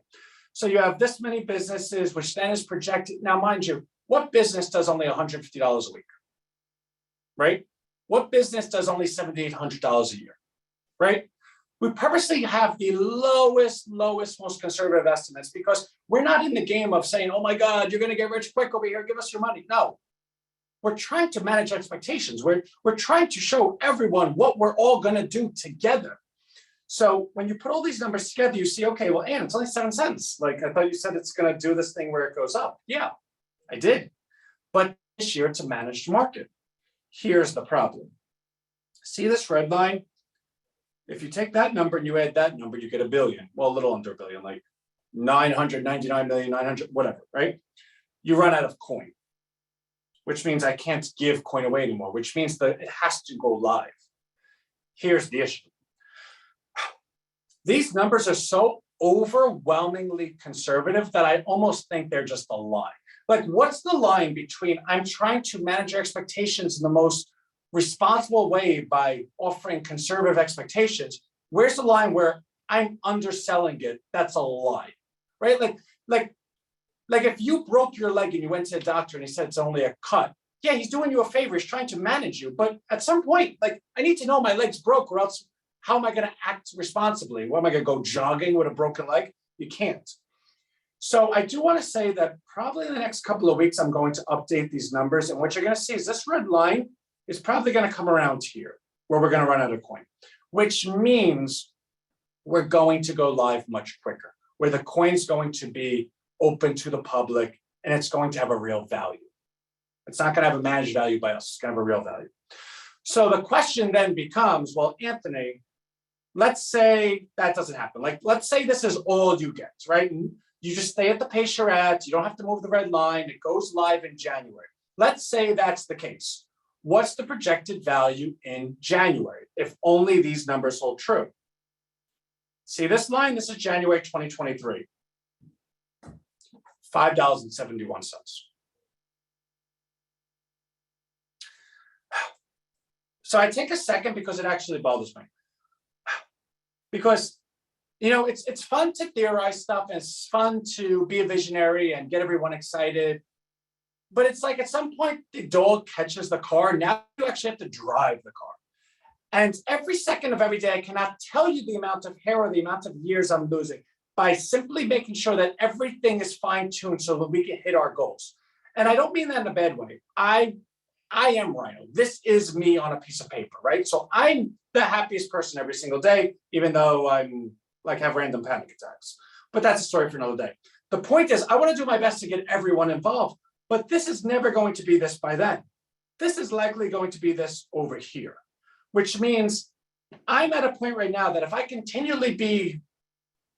So you have this many businesses, which then is projected. Now, mind you, what business does only $150 a week, right? What business does only $7,800 a year, right? We purposely have the lowest, most conservative estimates because we're not in the game of saying, oh my God, you're going to get rich quick over here, give us your money. No, we're trying to manage expectations. We're trying to show everyone what we're all going to do together. So when you put all these numbers together, you see, okay, well, Ann, it's only 7 cents. Like, I thought you said it's going to do this thing where it goes up. Yeah, I did. But this year, it's a managed market. Here's the problem. See this red line? If you take that number and you add that number, you get a billion. Well, a little under a billion, like 999,900,000, whatever, right? You run out of coin, which means I can't give coin away anymore, which means that it has to go live. Here's the issue. These numbers are so overwhelmingly conservative that I almost think they're just a lie. Like, what's the line between I'm trying to manage your expectations in the most responsible way by offering conservative expectations? Where's the line where I'm underselling it? That's a lie, right? Like if you broke your leg and you went to a doctor and he said it's only a cut, yeah, he's doing you a favor. He's trying to manage you. But at some point, like, I need to know my leg's broke or else how am I going to act responsibly? What am I going to go jogging with a broken leg? You can't. So I do want to say that probably in the next couple of weeks, I'm going to update these numbers. And what you're going to see is this red line is probably going to come around here where we're going to run out of coin, which means we're going to go live much quicker, where the coin's going to be open to the public and it's going to have a real value. It's not going to have a managed value by us. It's going to have a real value. So the question then becomes, well, Anthony, let's say that doesn't happen. Like, let's say this is all you get, right? And you just stay at the pace you're at. You don't have to move the red line. It goes live in January. Let's say that's the case. What's the projected value in January if only these numbers hold true? See this line? This is January 2023. $5.71. So I take a second because it actually bothers me. Because it's fun to theorize stuff, and it's fun to be a visionary and get everyone excited. But it's like at some point the dog catches the car. Now you actually have to drive the car. And every second of every day, I cannot tell you the amount of hair or the amount of years I'm losing by simply making sure that everything is fine-tuned so that we can hit our goals. And I don't mean that in a bad way. I am Rhino. This is me on a piece of paper, right? So I'm the happiest person every single day, even though I'm like have random panic attacks. But that's a story for another day. The point is, I want to do my best to get everyone involved, but this is never going to be this by then. This is likely going to be this over here, which means I'm at a point right now that if I continually be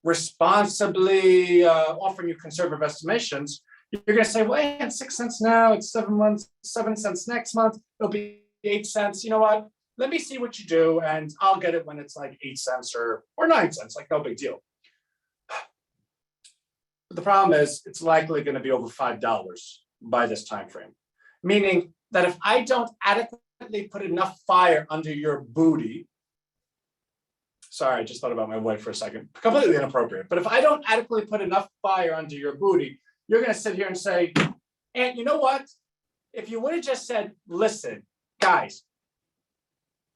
responsibly offering you conservative estimations, you're going to say, well, it's 6 cents now, it's 7 months, 7 cents next month, it'll be 8 cents. You know what? Let me see what you do, and I'll get it when it's like 8 cents or 9 cents, like no big deal. But the problem is, it's likely going to be over $5 by this time frame, meaning that if I don't adequately put enough fire under your booty, sorry, I just thought about my wife for a second, completely inappropriate, but if I don't adequately put enough fire under your booty, you're going to sit here and say, and you know what? If you would have just said, listen, guys,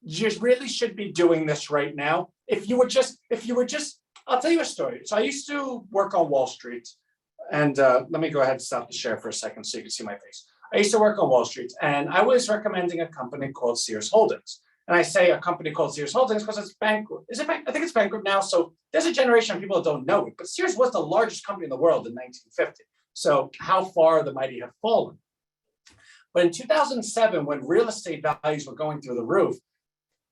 you really should be doing this right now. If you were just, I'll tell you a story. So I used to work on Wall Street, and let me go ahead and stop the share for a second so you can see my face. I used to work on Wall Street, and I was recommending a company called Sears Holdings. And I say a company called Sears Holdings because it's bankrupt. Is it bankrupt? I think it's bankrupt now. So there's a generation of people that don't know it. But Sears was the largest company in the world in 1950. So how far the mighty have fallen. But in 2007, when real estate values were going through the roof,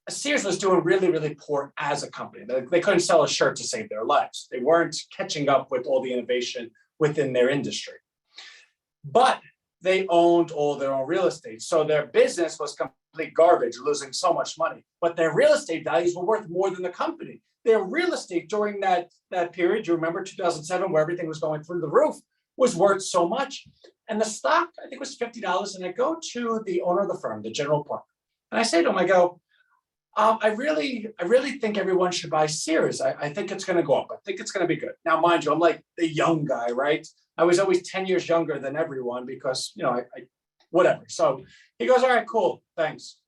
Sears was doing really, really poor as a company. They couldn't sell a shirt to save their lives. They weren't catching up with all the innovation within their industry. But they owned all their own real estate. So their business was complete garbage, losing so much money. But their real estate values were worth more than the company. Their real estate during that period, you remember 2007, where everything was going through the roof, was worth so much. And the stock, I think, was $50. And I go to the owner of the firm, the general partner, and I say to him, I go, I really think everyone should buy Sears. I think it's going to go up. I think it's going to be good. Now, mind you, I'm like the young guy, right? I was always 10 years younger than everyone because, I whatever. So he goes, all right, cool, thanks.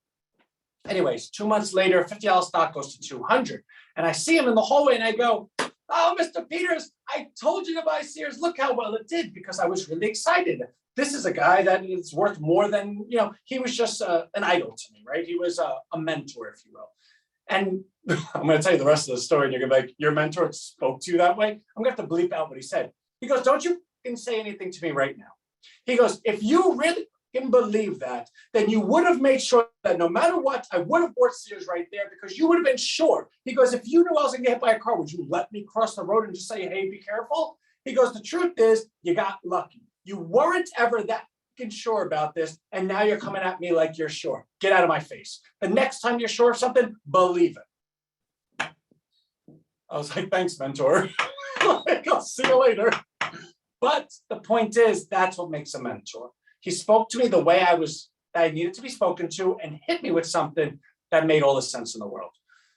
Anyways, 2 months later, $50 stock goes to 200. And I see him in the hallway and I go, oh, Mr. Peters, I told you to buy Sears. Look how well it did, because I was really excited. This is a guy that is worth more than, he was just an idol to me, right? He was a mentor, if you will. And I'm going to tell you the rest of the story, and you're going to be like, your mentor spoke to you that way? I'm going to have to bleep out what he said. He goes, don't you can say anything to me right now. He goes, if you really can believe that, then you would have made sure that no matter what, I would have bought Sears right there, because you would have been sure. He goes, if you knew I was going to get hit by a car, would you let me cross the road and just say, hey, be careful? He goes, the truth is, you got lucky. You weren't ever that sure about this, and now you're coming at me like you're sure. Get out of my face. The next time you're sure of something, believe it. I was like, thanks, mentor. I'll see you later. But the point is, that's what makes a mentor. He spoke to me the way I needed to be spoken to, and hit me with something that made all the sense in the world.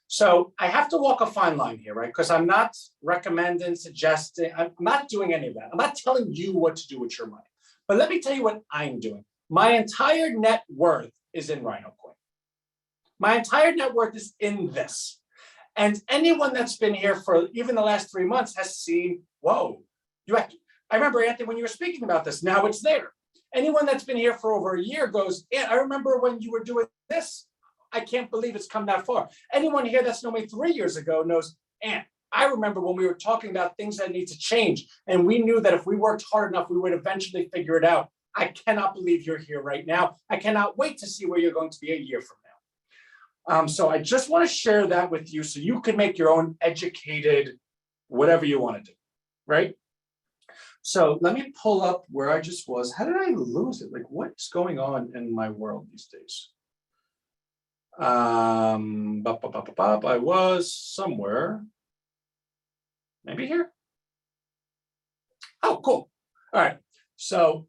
So I have to walk a fine line here, right? Because I'm not recommending, suggesting, I'm not doing any of that. I'm not telling you what to do with your money. But let me tell you what I'm doing. My entire net worth is in Rhino Coin. My entire net worth is in this. And anyone that's been here for even the last 3 months has seen, whoa, I remember, Anthony, when you were speaking about this, now it's there. Anyone that's been here for over a year goes, yeah, I remember when you were doing this. I can't believe it's come that far. Anyone here that's known me 3 years ago knows, and I remember when we were talking about things that need to change, and we knew that if we worked hard enough, we would eventually figure it out. I cannot believe you're here right now. I cannot wait to see where you're going to be a year from now. So I just want to share that with you so you can make your own educated, whatever you want to do, right? So let me pull up where I just was. How did I lose it? Like, what's going on in my world these days? I was somewhere, maybe here. Oh, cool. All right. So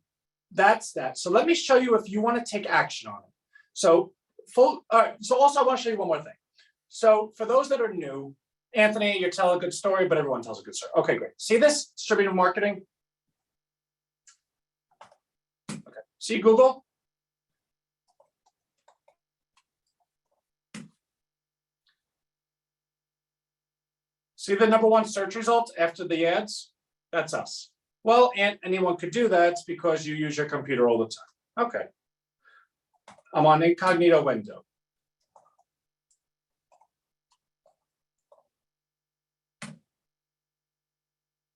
that's that. So let me show you if you want to take action on it. So all right. So also I want to show you one more thing. So for those that are new, Anthony, you tell a good story, but everyone tells a good story. Okay, great. See this distributed marketing? Okay. See Google? See the #1 search result after the ads? That's us. Well, and anyone could do that because you use your computer all the time. Okay. I'm on incognito window.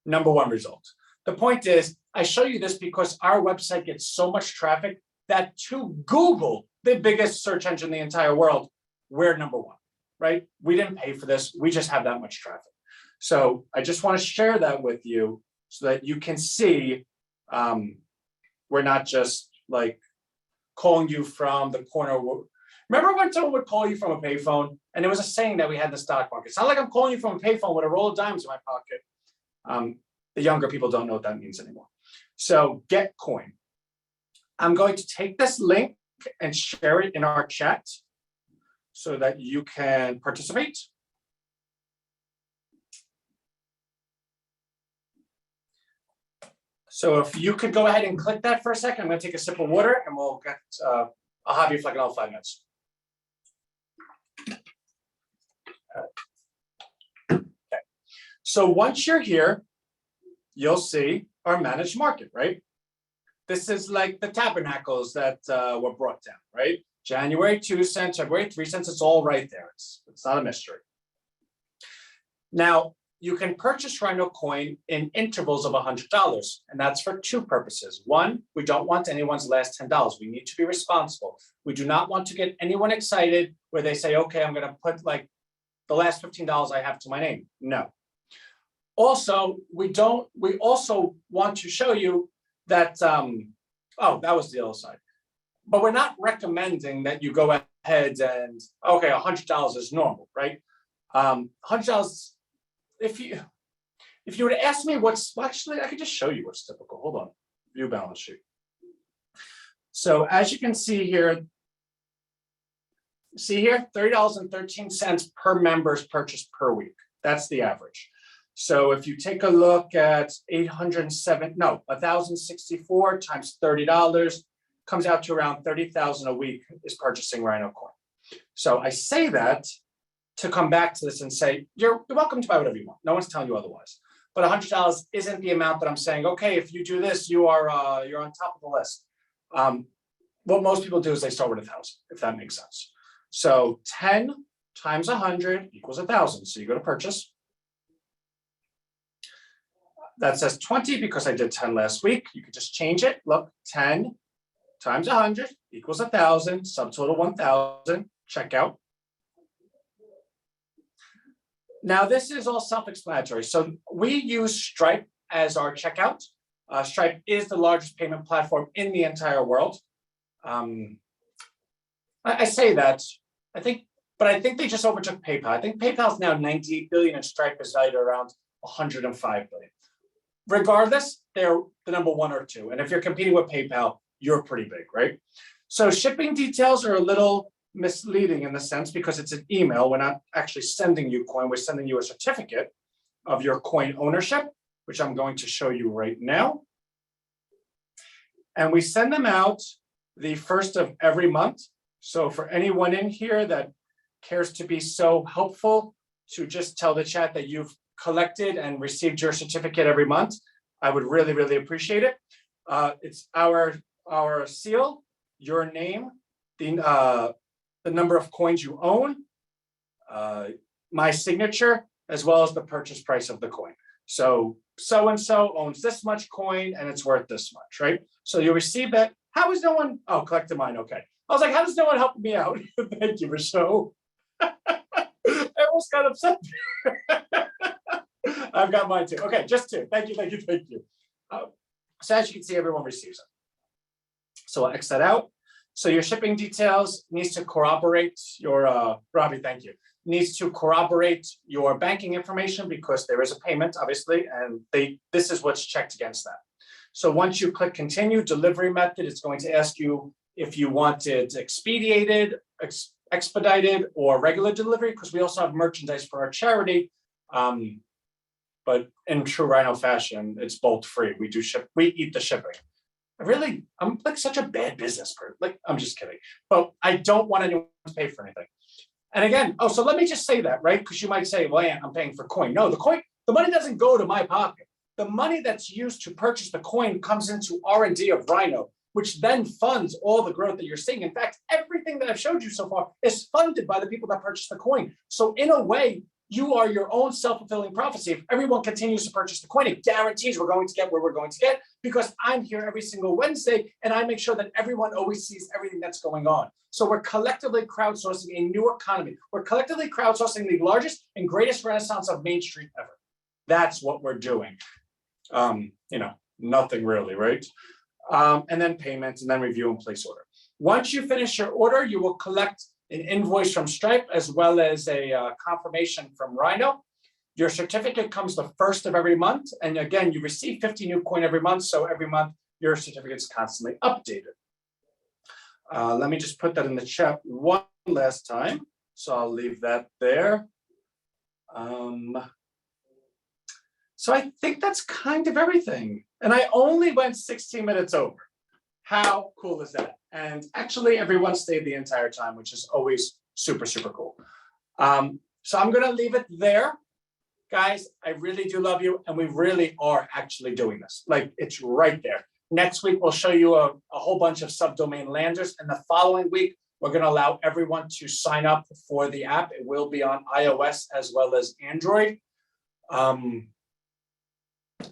#1 result. The point is, I show you this because our website gets so much traffic that to Google, the biggest search engine in the entire world, we're #1, right? We didn't pay for this. We just have that much traffic. So I just want to share that with you so that you can see we're not just like calling you from the corner. Remember when someone would call you from a payphone? And there was a saying that we had in the stock market. It's not like I'm calling you from a payphone with a roll of dimes in my pocket. The younger people don't know what that means anymore. So get coin. I'm going to take this link and share it in our chat so that you can participate. So if you could go ahead and click that for a second, I'm going to take a sip of water and we'll get, I'll have you for like another 5 minutes. Okay. So once you're here, you'll see our managed market, right? This is like the tabernacles that were brought down, right? January 2 cents, February 3 cents, it's all right there. It's not a mystery. Now, you can purchase Rhino coin in intervals of $100, and that's for 2 purposes. 1, we don't want anyone's last $10. We need to be responsible. We do not want to get anyone excited where they say, okay, I'm going to put like the last $15 I have to my name. No. Also, we also want to show you that, oh, that was the other side. But we're not recommending that you go ahead and, okay, $100 is normal, right? $100, if you were to ask me what's, well, actually, I could just show you what's typical. Hold on, view balance sheet. So as you can see here, $30.13 per member's purchase per week. That's the average. So if you take a look at 1,064 times $30 comes out to around 30,000 a week is purchasing Rhino coin. So I say that to come back to this and say, you're welcome to buy whatever you want. No one's telling you otherwise. But $100 isn't the amount that I'm saying, okay, if you do this, you're on top of the list. What most people do is they start with 1,000, if that makes sense. So 10 times 100 equals 1,000. So you go to purchase. That says 20 because I did 10 last week. You could just change it. Look, 10 times 100 equals 1,000, subtotal 1,000, checkout. Now this is all self-explanatory. So we use Stripe as our checkout. Stripe is the largest payment platform in the entire world. I say that, I think they just overtook PayPal. I think PayPal is now 98 billion and Stripe is right around 105 billion. Regardless, they're the #1 or 2. And if you're competing with PayPal, you're pretty big, right? So shipping details are a little misleading in the sense because it's an email. We're not actually sending you coin. We're sending you a certificate of your coin ownership, which I'm going to show you right now. And we send them out the 1st of every month. So for anyone in here that cares to be so helpful to just tell the chat that you've collected and received your certificate every month, I would really, really appreciate it. It's our seal, your name, the number of coins you own, my signature, as well as the purchase price of the coin. So-and-so owns this much coin and it's worth this much, right? So you receive that. How is no one, oh, collected mine, okay. I was like, how does no one help me out? Thank you, Michelle. I almost got upset. I've got mine too. Okay, just 2. Thank you. So as you can see, everyone receives it. So I'll X that out. So your shipping details needs to corroborate your, Robbie, thank you, needs to corroborate your banking information because there is a payment, obviously, and this is what's checked against that. So once you click continue, delivery method, it's going to ask you if you want it expedited, expedited, or regular delivery, because we also have merchandise for our charity But in true Rhino fashion, it's bolt free. We eat the shipping. I'm like such a bad business person. Like, I'm just kidding. But I don't want anyone to pay for anything. And again, so let me just say that, right? Because you might say, well, yeah, I'm paying for coin. No, the money doesn't go to my pocket. The money that's used to purchase the coin comes into R&D of Rhino, which then funds all the growth that you're seeing. In fact, everything that I've showed you so far is funded by the people that purchase the coin. So in a way, you are your own self-fulfilling prophecy. If everyone continues to purchase the coin, it guarantees we're going to get where we're going to get, because I'm here every single Wednesday and I make sure that everyone always sees everything that's going on. So we're collectively crowdsourcing a new economy. We're collectively crowdsourcing the largest and greatest renaissance of Main Street ever. That's what we're doing. Nothing really, right? And then payments, and then review and place order. Once you finish your order, you will collect an invoice from Stripe as well as a confirmation from Rhino. Your certificate comes the first of every month. And again, you receive 50 new coin every month. So every month, your certificate is constantly updated. Let me just put that in the chat one last time. So I'll leave that there. So I think that's kind of everything. And I only went 16 minutes over. How cool is that? And actually everyone stayed the entire time, which is always super, super cool. So I'm gonna leave it there. Guys, I really do love you. And we really are actually doing this. Like, it's right there. Next week, we'll show you a whole bunch of subdomain landers. And the following week, we're gonna allow everyone to sign up for the app. It will be on iOS as well as Android.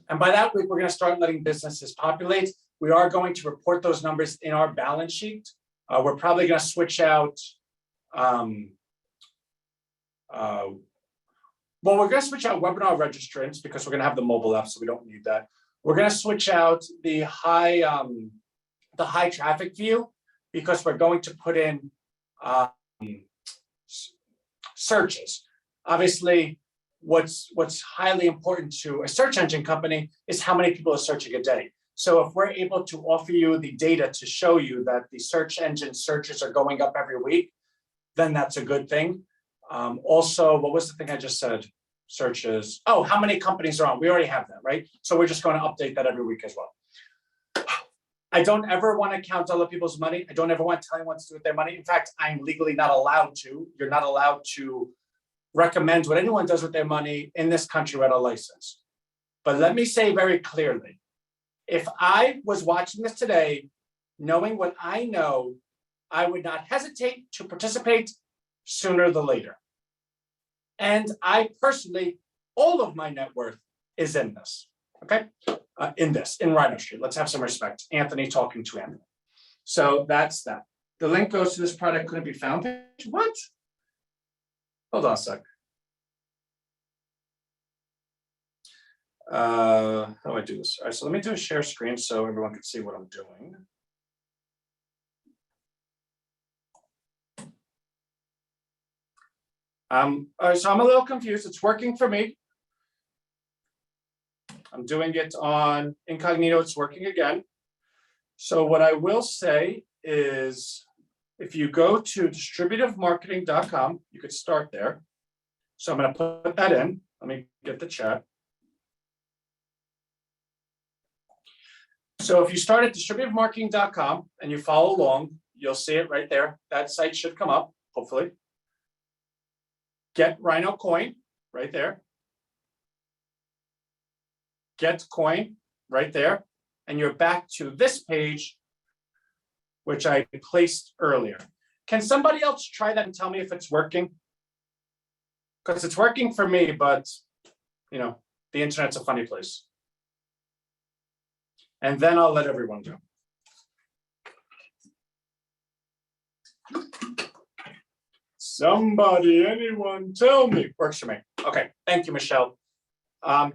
And by that week, we're going to start letting businesses populate. We are going to report those numbers in our balance sheet. We're probably going to switch out. We're going to switch out webinar registrants because we're going to have the mobile app, so we don't need that. We're going to switch out the high traffic view because we're going to put in searches. Obviously, what's highly important to a search engine company is how many people are searching a day. So if we're able to offer you the data to show you that the search engine searches are going up every week, then that's a good thing. Also, what was the thing I just said? Searches. Oh, how many companies are on? We already have that, right? So we're just going to update that every week as well. I don't ever want to count other people's money. I don't ever want to tell anyone what to do with their money. In fact, I'm legally not allowed to. You're not allowed to recommend what anyone does with their money in this country without a license. But let me say very clearly, if I was watching this today, knowing what I know, I would not hesitate to participate sooner than later. And I personally, all of my net worth is in this, okay? In RHINOstreet. Let's have some respect. Anthony talking to Anthony. So that's that. The link goes to this product couldn't be found page. What? Hold on a sec. How do I do this? All right, so let me do a share screen so everyone can see what I'm doing. All right, so I'm a little confused. It's working for me. I'm doing it on incognito. It's working again. So what I will say is, if you go to distributivemarketing.com, you could start there. So I'm going to put that in. Let me get the chat. So if you start at distributivemarketing.com and you follow along, you'll see it right there. That site should come up, hopefully. Get Rhino coin right there. Get coin right there. And you're back to this page, which I placed earlier. Can somebody else try that and tell me if it's working? Because it's working for me, but you know, the internet's a funny place. And then I'll let everyone go. Somebody, anyone, tell me. Works for me. Okay, thank you, Michelle.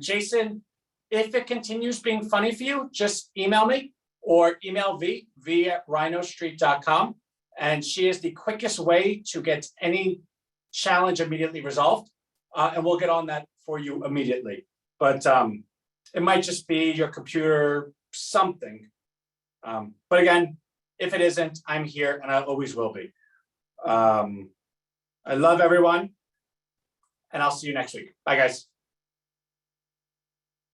Jason, if it continues being funny for you, just email me or email v@rhinostreet.com. And she is the quickest way to get any challenge immediately resolved. And we'll get on that for you immediately. But it might just be your computer, something. But again, if it isn't, I'm here and I always will be. I love everyone. And I'll see you next week. Bye, guys.